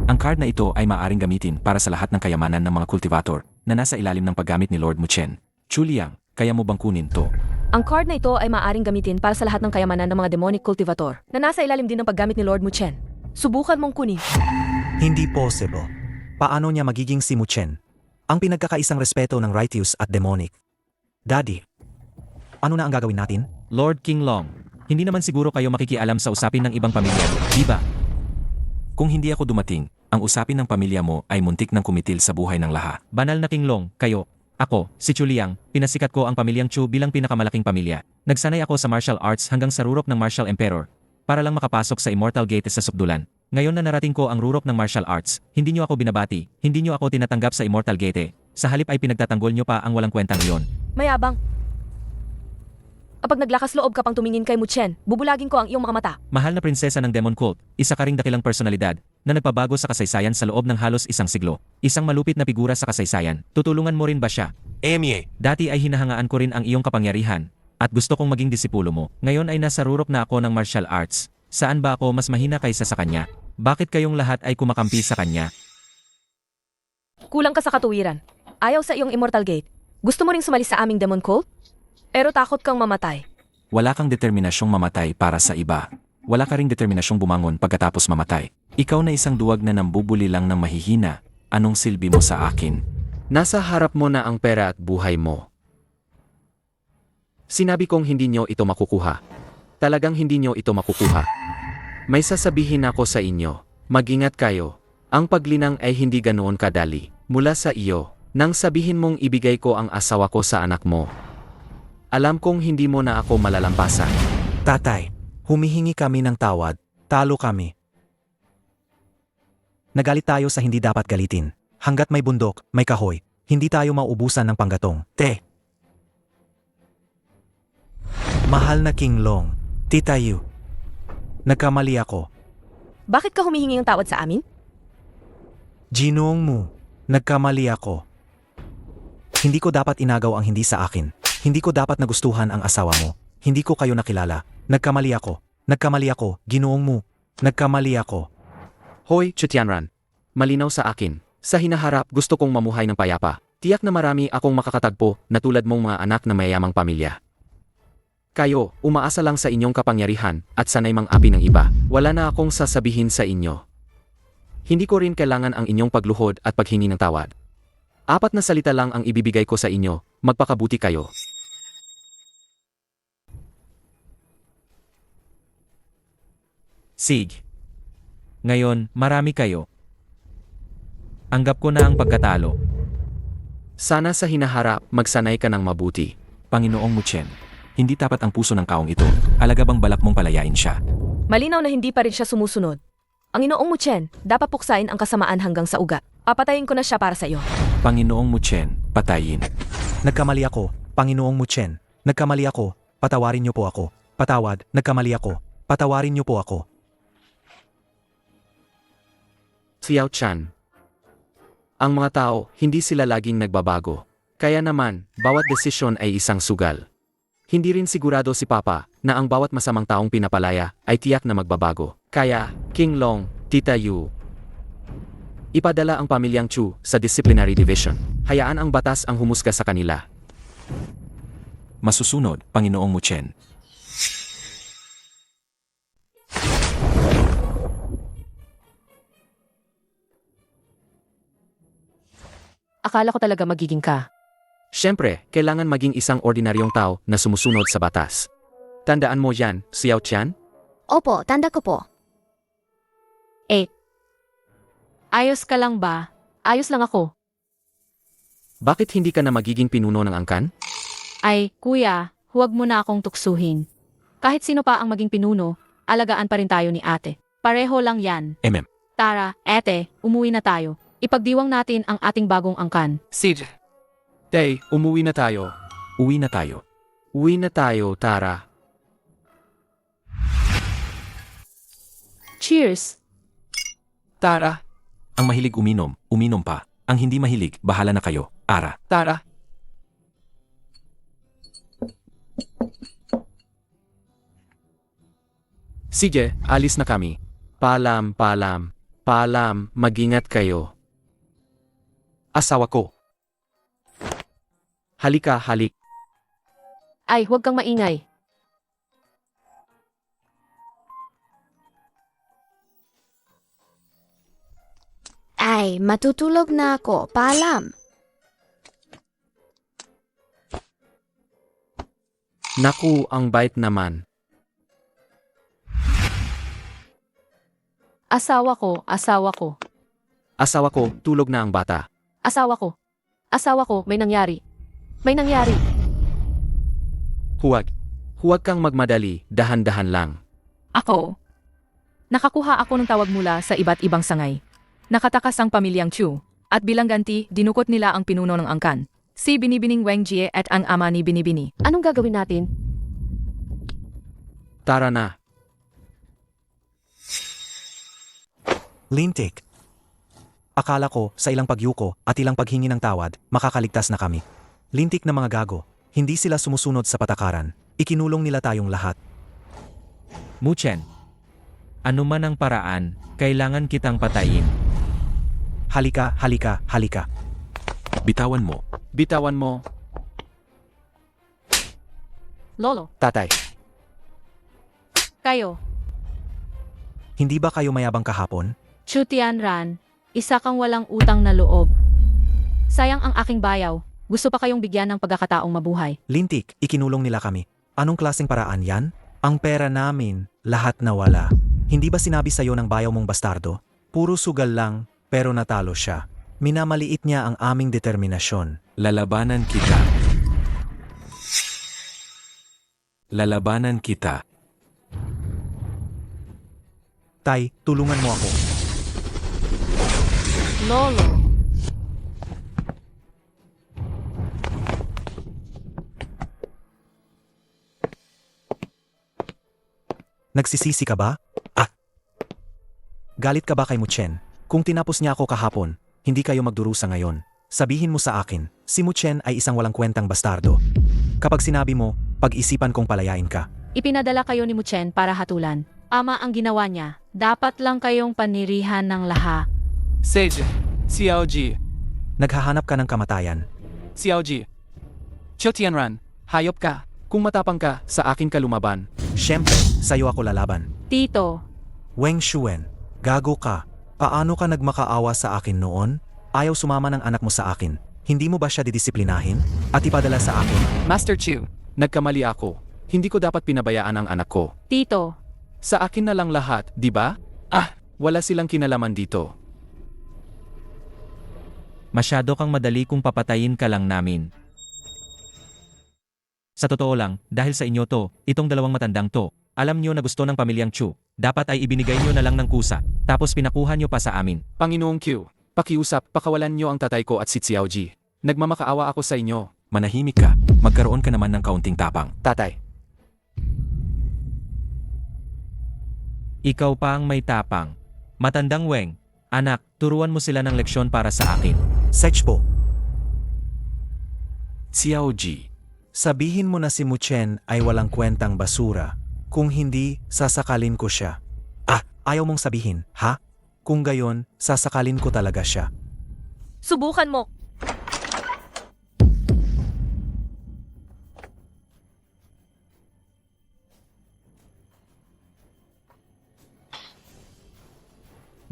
Ang card na ito ay maaring gamitin para sa lahat ng kayamanan ng mga cultivator na nasa ilalim ng paggamit ni Lord Muchen. Chu Liang, kaya mo bang kunin to? Ang card na ito ay maaaring gamitin para sa lahat ng kayamanan ng mga demonic cultivator na nasa ilalim din ng paggamit ni Lord Muchen. Subukan mong kunin. Hindi possible. Paano niya magiging si Muchen? Ang pinagkakaisang respeto ng righteous at demonic. Daddy, ano na ang gagawin natin? Lord King Long, hindi naman siguro kayo makikialam sa usapin ng ibang pamilya, di ba? Kung hindi ako dumating, ang usapin ng pamilya mo ay muntik ng kumitil sa buhay ng lahat. Banal na King Long, kayo, ako, si Chu Liang, pinasikat ko ang pamilyang Chu bilang pinakamalaking pamilya. Nagsanay ako sa martial arts hanggang sa rurok ng martial emperor, para lang makapasok sa Immortal Gate sa Sukdulan. Ngayon na narating ko ang rurok ng martial arts, hindi nyo ako binabati, hindi nyo ako tinatanggap sa Immortal Gate. Sa halip ay pinagtatanggol nyo pa ang walang kwentang iyon. Mayabang. Kapag naglakas loob ka pang tumingin kay Muchen, bubulagin ko ang iyong mga mata. Mahal na prinsesa ng Demon Cult, isa ka ring dakilang personalidad na nagpabago sa kasaysayan sa loob ng halos isang siglo. Isang malupit na figura sa kasaysayan. Tutulungan mo rin ba siya? Emie. Dati ay hinahangaan ko rin ang iyong kapangyarihan at gusto kong maging disipulo mo. Ngayon ay nasa rurok na ako ng martial arts. Saan ba ako mas mahina kaysa sa kanya? Bakit kayong lahat ay kumakampi sa kanya? Kulang ka sa katuwiran. Ayaw sa iyong Immortal Gate. Gusto mo ring sumali sa aming Demon Cult? Pero takot kang mamatay. Wala kang determinasyong mamatay para sa iba. Wala ka ring determinasyong bumangon pagkatapos mamatay. Ikaw na isang duwag na nambubuli lang ng mahihina. Anong silbi mo sa akin? Nasa harap mo na ang pera at buhay mo. Sinabi kong hindi nyo ito makukuha. Talagang hindi nyo ito makukuha. May sasabihin ako sa inyo. Mag-ingat kayo. Ang paglinang ay hindi ganoon kadali. Mula sa iyo, nang sabihin mong ibigay ko ang asawa ko sa anak mo. Alam kong hindi mo na ako malalampasan. Tatay, humihingi kami ng tawad. Talo kami. Nagalit tayo sa hindi dapat galitin. Hanggat may bundok, may kahoy, hindi tayo mauubusan ng panggatong. Mahal na King Long, Tita Yu. Nagkamali ako. Bakit ka humihingi ng tawad sa amin? Ginoong Mu, nagkamali ako. Hindi ko dapat inagaw ang hindi sa akin. Hindi ko dapat nagustuhan ang asawa mo. Hindi ko kayo nakilala. Nagkamali ako. Nagkamali ako, Ginoong Mu. Nagkamali ako. Hoy, Chutianran. Malinaw sa akin. Sa hinaharap gusto kong mamuhay ng payapa. Tiyak na marami akong makakatagpo na tulad mong mga anak na mayayamang pamilya. Kayo, umaasa lang sa inyong kapangyarihan at sanay mang-api ng iba. Wala na akong sasabihin sa inyo. Hindi ko rin kailangan ang inyong pagluhod at paghingi ng tawad. 4 na salita lang ang ibibigay ko sa inyo. Magpakabuti kayo. Sig. Ngayon, marami kayo. Anggap ko na ang pagkatalo. Sana sa hinaharap, magsanay ka ng mabuti. Panginoong Muchen, hindi tapat ang puso ng kaong ito. Alaga bang balak mong palayain siya? Malinaw na hindi pa rin siya sumusunod. Ang Inoong Muchen, dapat puksain ang kasamaan hanggang sa ugat. Papatayin ko na siya para sa iyo. Panginoong Muchen, patayin. Nagkamali ako, Panginoong Muchen. Nagkamali ako, patawarin niyo po ako. Patawad, nagkamali ako. Patawarin niyo po ako. Xiao Chan. Ang mga tao, hindi sila laging nagbabago. Kaya naman, bawat desisyon ay isang sugal. Hindi rin sigurado si Papa na ang bawat masamang taong pinapalaya ay tiyak na magbabago. Kaya, King Long, Tita Yu, ipadala ang pamilyang Chu sa disciplinary division. Hayaan ang batas ang humusga sa kanila. masusunod, Panginoong Muchen. Akala ko talaga magiging ka. Siyempre, kailangan maging isang ordinaryong tao na sumusunod sa batas. Tandaan mo yan, Xiao Tian? Opo, tanda ko po. Ayos ka lang ba? Ayos lang ako. Bakit hindi ka na magiging pinuno ng angkan? Ay, kuya, huwag mo na akong tuksuhin. Kahit sino pa ang maging pinuno, alagaan pa rin tayo ni ate. Pareho lang yan. Tara, ete, umuwi na tayo. Ipagdiwang natin ang ating bagong angkan. Sige. Tay, umuwi na tayo. Uwi na tayo. Uwi na tayo, Tara. Cheers! Tara, Ang mahilig uminom, uminom pa. Ang hindi mahilig, bahala na kayo. Ara. Tara. Sige, alis na kami. Paalam, paalam. Paalam, mag-ingat kayo. Asawa ko. Halika, halik. Ay, huwag kang maingay. Ay, matutulog na ako. Paalam. Naku, ang bait naman. Asawa ko, asawa ko. Asawa ko, tulog na ang bata. Asawa ko. Asawa ko, may nangyari. May nangyari. Huwag. Huwag kang magmadali, dahan-dahan lang. Ako. Nakakuha ako ng tawag mula sa iba't ibang sangay. Nakatakas ang pamilyang Chu, at bilang ganti, dinukot nila ang pinuno ng angkan. Si Binibining Wang Jie at ang ama ni Binibini. Anong gagawin natin? Tara na. Lintik. Akala ko sa ilang pagyuko at ilang paghingi ng tawad, makakaligtas na kami. Lintik na mga gago, hindi sila sumusunod sa patakaran. Ikinulong nila tayong lahat. Muchen. Ano man ang paraan, kailangan kitang patayin. Halika, halika, halika. Bitawan mo. Bitawan mo, Lolo, tatay. kayo. Hindi ba kayo mayabang kahapon? Chu Tianran, isa kang walang utang na loob. Sayang ang aking bayaw. Gusto pa kayong bigyan ng pagkakataong mabuhay. Lintik, ikinulong nila kami. Anong klaseng paraan yan? Ang pera namin, lahat nawala. Hindi ba sinabi sa'yo ng bayaw mong bastardo? Puro sugal lang, pero natalo siya. Minamaliit niya ang aming determinasyon. Lalabanan kita. Lalabanan kita. Tay, tulungan mo ako. Lolo, Nagsisisi ka ba? Galit ka ba kay Muchen? Kung tinapos niya ako kahapon, hindi kayo magdurusa ngayon. Sabihin mo sa akin, si Muchen ay isang walang kwentang bastardo. Kapag sinabi mo, pag-isipan kong palayain ka. ipinadala kayo ni Muchen para hatulan. Ama ang ginawa niya. Dapat lang kayong panirihan ng laha. Sage, Xiaoji, Naghahanap ka ng kamatayan. Xiaoji. Qiu Tianran, hayop ka. Kung matapang ka, sa akin ka lumaban. Siyempre, sa'yo ako lalaban. Tito, Weng Shuen, gago ka. Paano ka nagmakaawa sa akin noon? Ayaw sumama ng anak mo sa akin. Hindi mo ba siya didisiplinahin? At ipadala sa akin? Master Chiu, nagkamali ako. Hindi ko dapat pinabayaan ang anak ko. Tito, Sa akin na lang lahat, di ba? Wala silang kinalaman dito. Masyado kang madali kung papatayin ka lang namin. Sa totoo lang, dahil sa inyo to, itong dalawang matandang to, alam nyo na gusto ng pamilyang Chu, dapat ay ibinigay nyo na lang ng kusa, tapos pinakuha nyo pa sa amin. Panginoong Q, pakiusap, pakawalan niyo ang tatay ko at si Xiaoji. Nagmamakaawa ako sa inyo. Manahimik ka. Magkaroon ka naman ng kaunting tapang. Tatay, Ikaw pa ang may tapang. Matandang Weng, anak, turuan mo sila ng leksyon para sa akin. Sechpo, Xiaoji. sabihin mo na si Muchen ay walang kwentang basura. Kung hindi, sasakalin ko siya. Ayaw mong sabihin, ha? Kung gayon, sasakalin ko talaga siya. Subukan mo.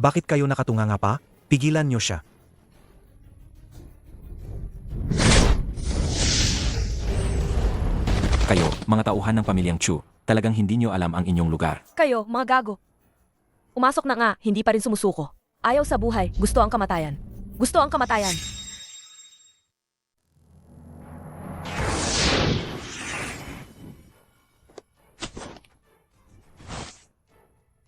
Bakit kayo nakatunganga pa? Pigilan niyo siya. Kayo, mga tauhan ng pamilyang Chu, talagang hindi nyo alam ang inyong lugar. Kayo, mga gago. Umasok na nga, hindi pa rin sumusuko. Ayaw sa buhay, gusto ang kamatayan. Gusto ang kamatayan.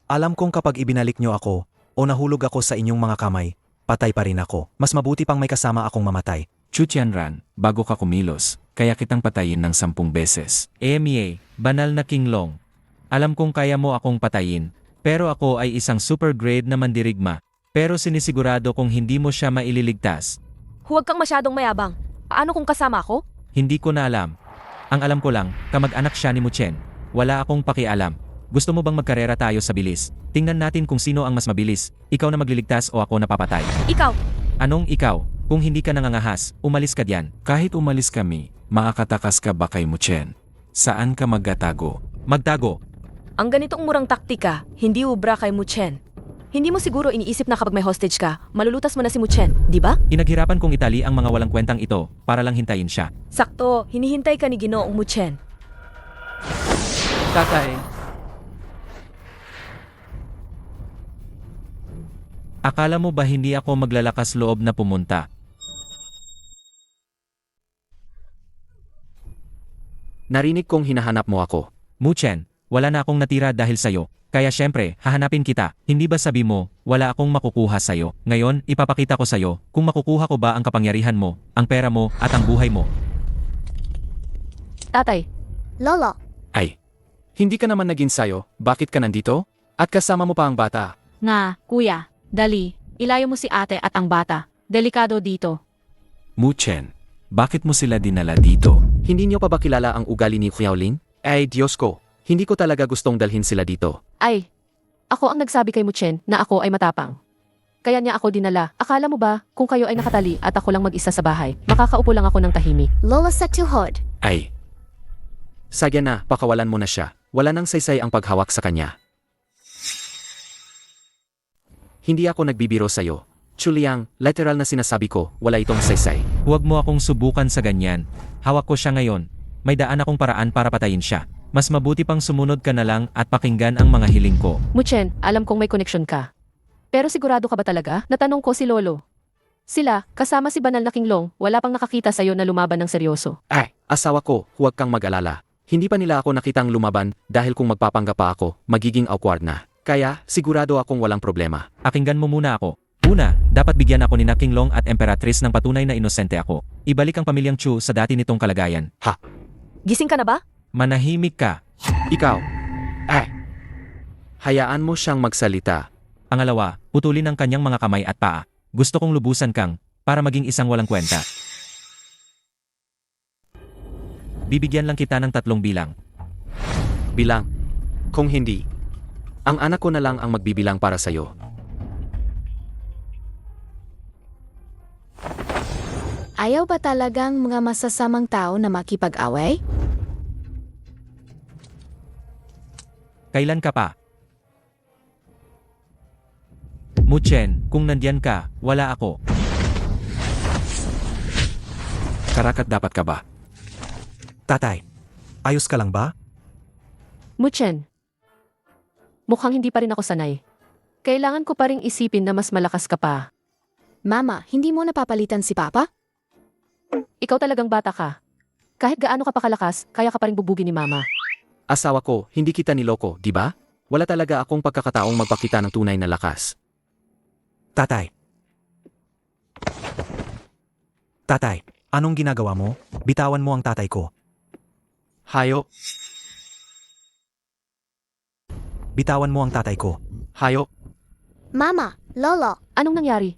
Alam kong kapag ibinalik niyo ako, o nahulog ako sa inyong mga kamay, patay pa rin ako. Mas mabuti pang may kasama akong mamatay. Chu Tianran, bago ka kumilos, kaya kitang patayin ng 10 beses. Emie, banal na Kinglong. Alam kong kaya mo akong patayin, pero ako ay isang super grade na mandirigma. Pero sinisigurado kung hindi mo siya maililigtas. Huwag kang masyadong mayabang. Paano kung kasama ako? Hindi ko na alam. Ang alam ko lang, kamag-anak siya ni Muchen. Wala akong pakialam. Gusto mo bang magkarera tayo sa bilis? Tingnan natin kung sino ang mas mabilis. Ikaw na magliligtas o ako na papatay. Ikaw! Anong ikaw? Kung hindi ka nangangahas, umalis ka diyan. Kahit umalis kami, makakatakas ka ba kay Muchen? Saan ka magtatago? Magtago! Ang ganitong murang taktika, hindi ubra kay Muchen. Hindi mo siguro iniisip na kapag may hostage ka, malulutas mo na si Muchen, di ba? Inaghirapan kong itali ang mga walang kwentang ito para lang hintayin siya. Sakto, hinihintay ka ni Ginoong Muchen. Tatay, Akala mo ba hindi ako maglalakas loob na pumunta? Narinig kong hinahanap mo ako. Muchen, wala na akong natira dahil sayo. Kaya syempre, hahanapin kita. Hindi ba sabi mo, wala akong makukuha sayo? Ngayon, ipapakita ko sayo kung makukuha ko ba ang kapangyarihan mo, ang pera mo, at ang buhay mo. Tatay, Lolo, Ay, hindi ka naman naging sayo, bakit ka nandito? At kasama mo pa ang bata. Nga, kuya, dali, ilayo mo si ate at ang bata. Delikado dito. Muchen, bakit mo sila dinala dito? Hindi niyo pa ba kilala ang ugali ni Xiaoling? Ay, Diyos ko, hindi ko talaga gustong dalhin sila dito. ay, ako ang nagsabi kay Muchen na ako ay matapang. Kaya niya ako dinala. Akala mo ba, kung kayo ay nakatali at ako lang mag-isa sa bahay, makakaupo lang ako ng tahimik? Lola sa tuhod. Ay. Sagya na, pakawalan mo na siya. Wala nang saysay ang paghawak sa kanya. Hindi ako nagbibiro sa'yo. Chuliang, literal na sinasabi ko, wala itong saysay. Huwag mo akong subukan sa ganyan. Hawak ko siya ngayon. May daan akong paraan para patayin siya. Mas mabuti pang sumunod ka na lang at pakinggan ang mga hiling ko. Muchen, alam kong may connection ka. Pero sigurado ka ba talaga? Natanong ko si Lolo. Sila, kasama si Banal na Kinglong, wala pang nakakita sa'yo na lumaban ng seryoso. Ay, asawa ko, huwag kang mag-alala. Hindi pa nila ako nakitang lumaban dahil kung magpapangga pa ako, magiging awkward na. Kaya, sigurado akong walang problema. Pakinggan mo muna ako. Una, dapat bigyan ako ni na Kinglong at Emperatrice ng patunay na inosente ako. Ibalik ang pamilyang Chu sa dati nitong kalagayan. Gising ka na ba? Manahimik ka. Ikaw. Ay. Hayaan mo siyang magsalita. Pangalawa, putulin ang kanyang mga kamay at paa. Gusto kong lubusan kang, para maging isang walang kwenta. Bibigyan lang kita ng 3 bilang. Bilang. Kung hindi, ang anak ko na lang ang magbibilang para sa'yo. Ayaw ba talagang mga masasamang tao na makipag-away? Kailan ka pa? Muchen, kung nandyan ka, wala ako. Karakat dapat ka ba? Tatay, ayos ka lang ba? Muchen, mukhang hindi pa rin ako sanay. Kailangan ko pa ring isipin na mas malakas ka pa. Mama, hindi mo napapalitan si Papa? Ikaw talagang bata ka. Kahit gaano ka pa kalakas, kaya ka pa rin bubugin ni Mama. Asawa ko, hindi kita niloko, di ba? Wala talaga akong pagkakataong magpakita ng tunay na lakas. Tatay. Tatay, anong ginagawa mo? Bitawan mo ang tatay ko. Hayo, Bitawan mo ang tatay ko. hayo. Mama, Lolo, Anong nangyari?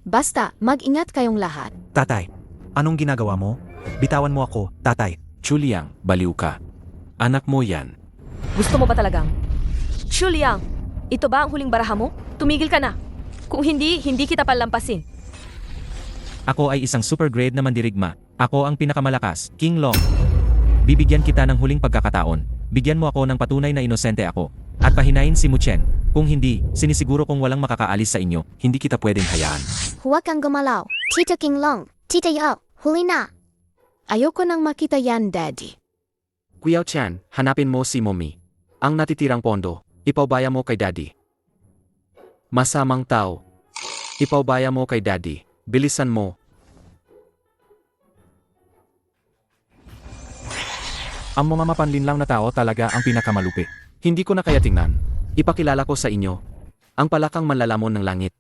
basta mag-ingat kayong lahat. Tatay, anong ginagawa mo? Bitawan mo ako, tatay. Chuliang, baliw ka. Anak mo yan. Gusto mo ba talagang? Chuliang, ito ba ang huling baraha mo? Tumigil ka na. Kung hindi, hindi kita palampasin. Ako ay isang super grade na mandirigma. Ako ang pinakamalakas, Kinglong. Bibigyan kita ng huling pagkakataon. Bigyan mo ako ng patunay na inosente ako. At pahinain si Muchen. Kung hindi, sinisiguro kong walang makakaalis sa inyo, hindi kita pwedeng hayaan. Huwag kang gumalaw. Tita King Long, Tita Yao, huli na. Ayoko nang makita yan, Daddy. Kuya Chan, hanapin mo si Mommy. Ang natitirang pondo, ipaubaya mo kay Daddy. Masamang tao. Ipaubaya mo kay Daddy. Bilisan mo. Ang mga mapanlinlang na tao talaga ang pinakamalupi. Hindi ko na kaya tingnan. Ipakilala ko sa inyo. Ang palakang manlalamon ng langit.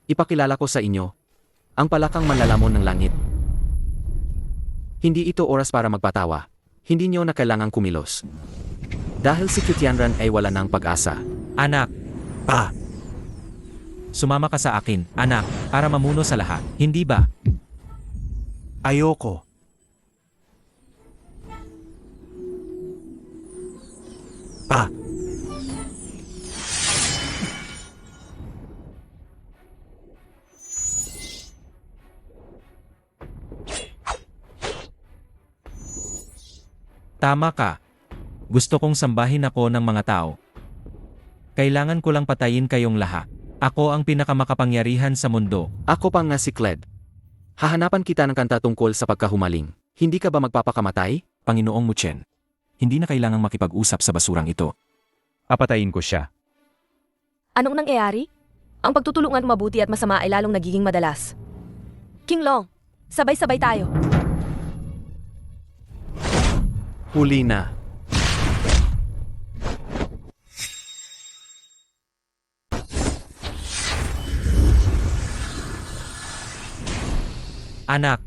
Ipakilala ko sa inyo. Ang palakang manlalamon ng langit. Hindi ito oras para magpatawa. Hindi nyo na kailangang kumilos. Dahil si Kutianran ay wala ng pag-asa. Anak, Pa, sumama ka sa akin, anak, para mamuno sa lahat, hindi ba? ayoko. Pa, Tama ka. Gusto kong sambahin ako ng mga tao. Kailangan ko lang patayin kayong lahat. Ako ang pinakamakapangyarihan sa mundo. Ako pa nga si Cled. Hahanapan kita ng kanta tungkol sa pagkahumaling. Hindi ka ba magpapakamatay? Panginoong Muchen, hindi na kailangang makipag-usap sa basurang ito. Papatayin ko siya. Anong nangyayari? Ang pagtutulungan mabuti at masama ay lalong nagiging madalas. King Long, sabay-sabay tayo. Huli na. Anak,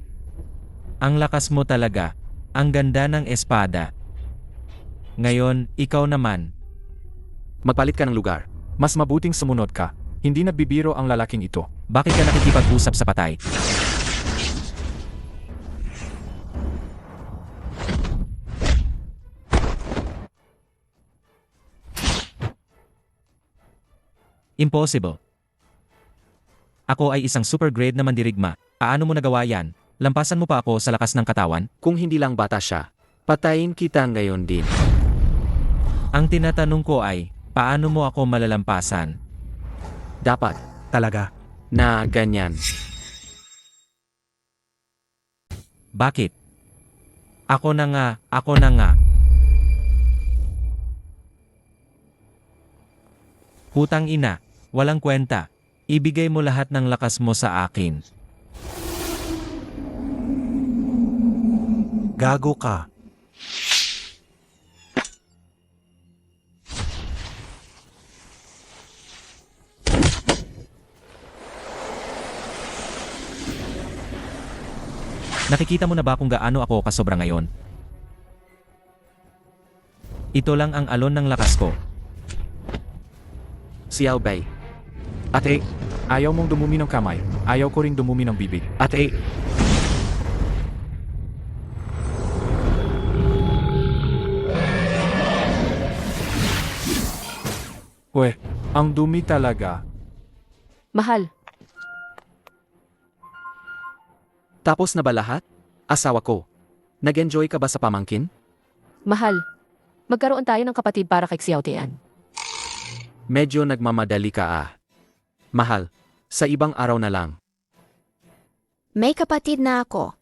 ang lakas mo talaga. Ang ganda ng espada. Ngayon, ikaw naman. Magpalit ka ng lugar. Mas mabuting sumunod ka. Hindi nagbibiro ang lalaking ito. Bakit ka nakikipag-usap sa patay? Impossible. Ako ay isang super grade na mandirigma. Paano mo nagawa yan? Lampasan mo pa ako sa lakas ng katawan? Kung hindi lang bata siya, patayin kita ngayon din. Ang tinatanong ko ay, paano mo ako malalampasan? Dapat talaga. na ganyan. Bakit? Ako na nga. Putang ina, walang kwenta. Ibigay mo lahat ng lakas mo sa akin. Gago ka. Nakikita mo na ba kung gaano ako kasobra ngayon? Ito lang ang alon ng lakas ko. Xiao Bei. Ate, ayaw mong dumumi ng kamay. Ayaw ko ring dumumi ng bibig. Ate, Weh, ang dumi talaga. Mahal, tapos na ba lahat? Asawa ko. Nag-enjoy ka ba sa pamangkin? mahal. Magkaroon tayo ng kapatid para kay Xiao Tian. Medyo nagmamadali ka ah. Mahal, sa ibang araw na lang. May kapatid na ako.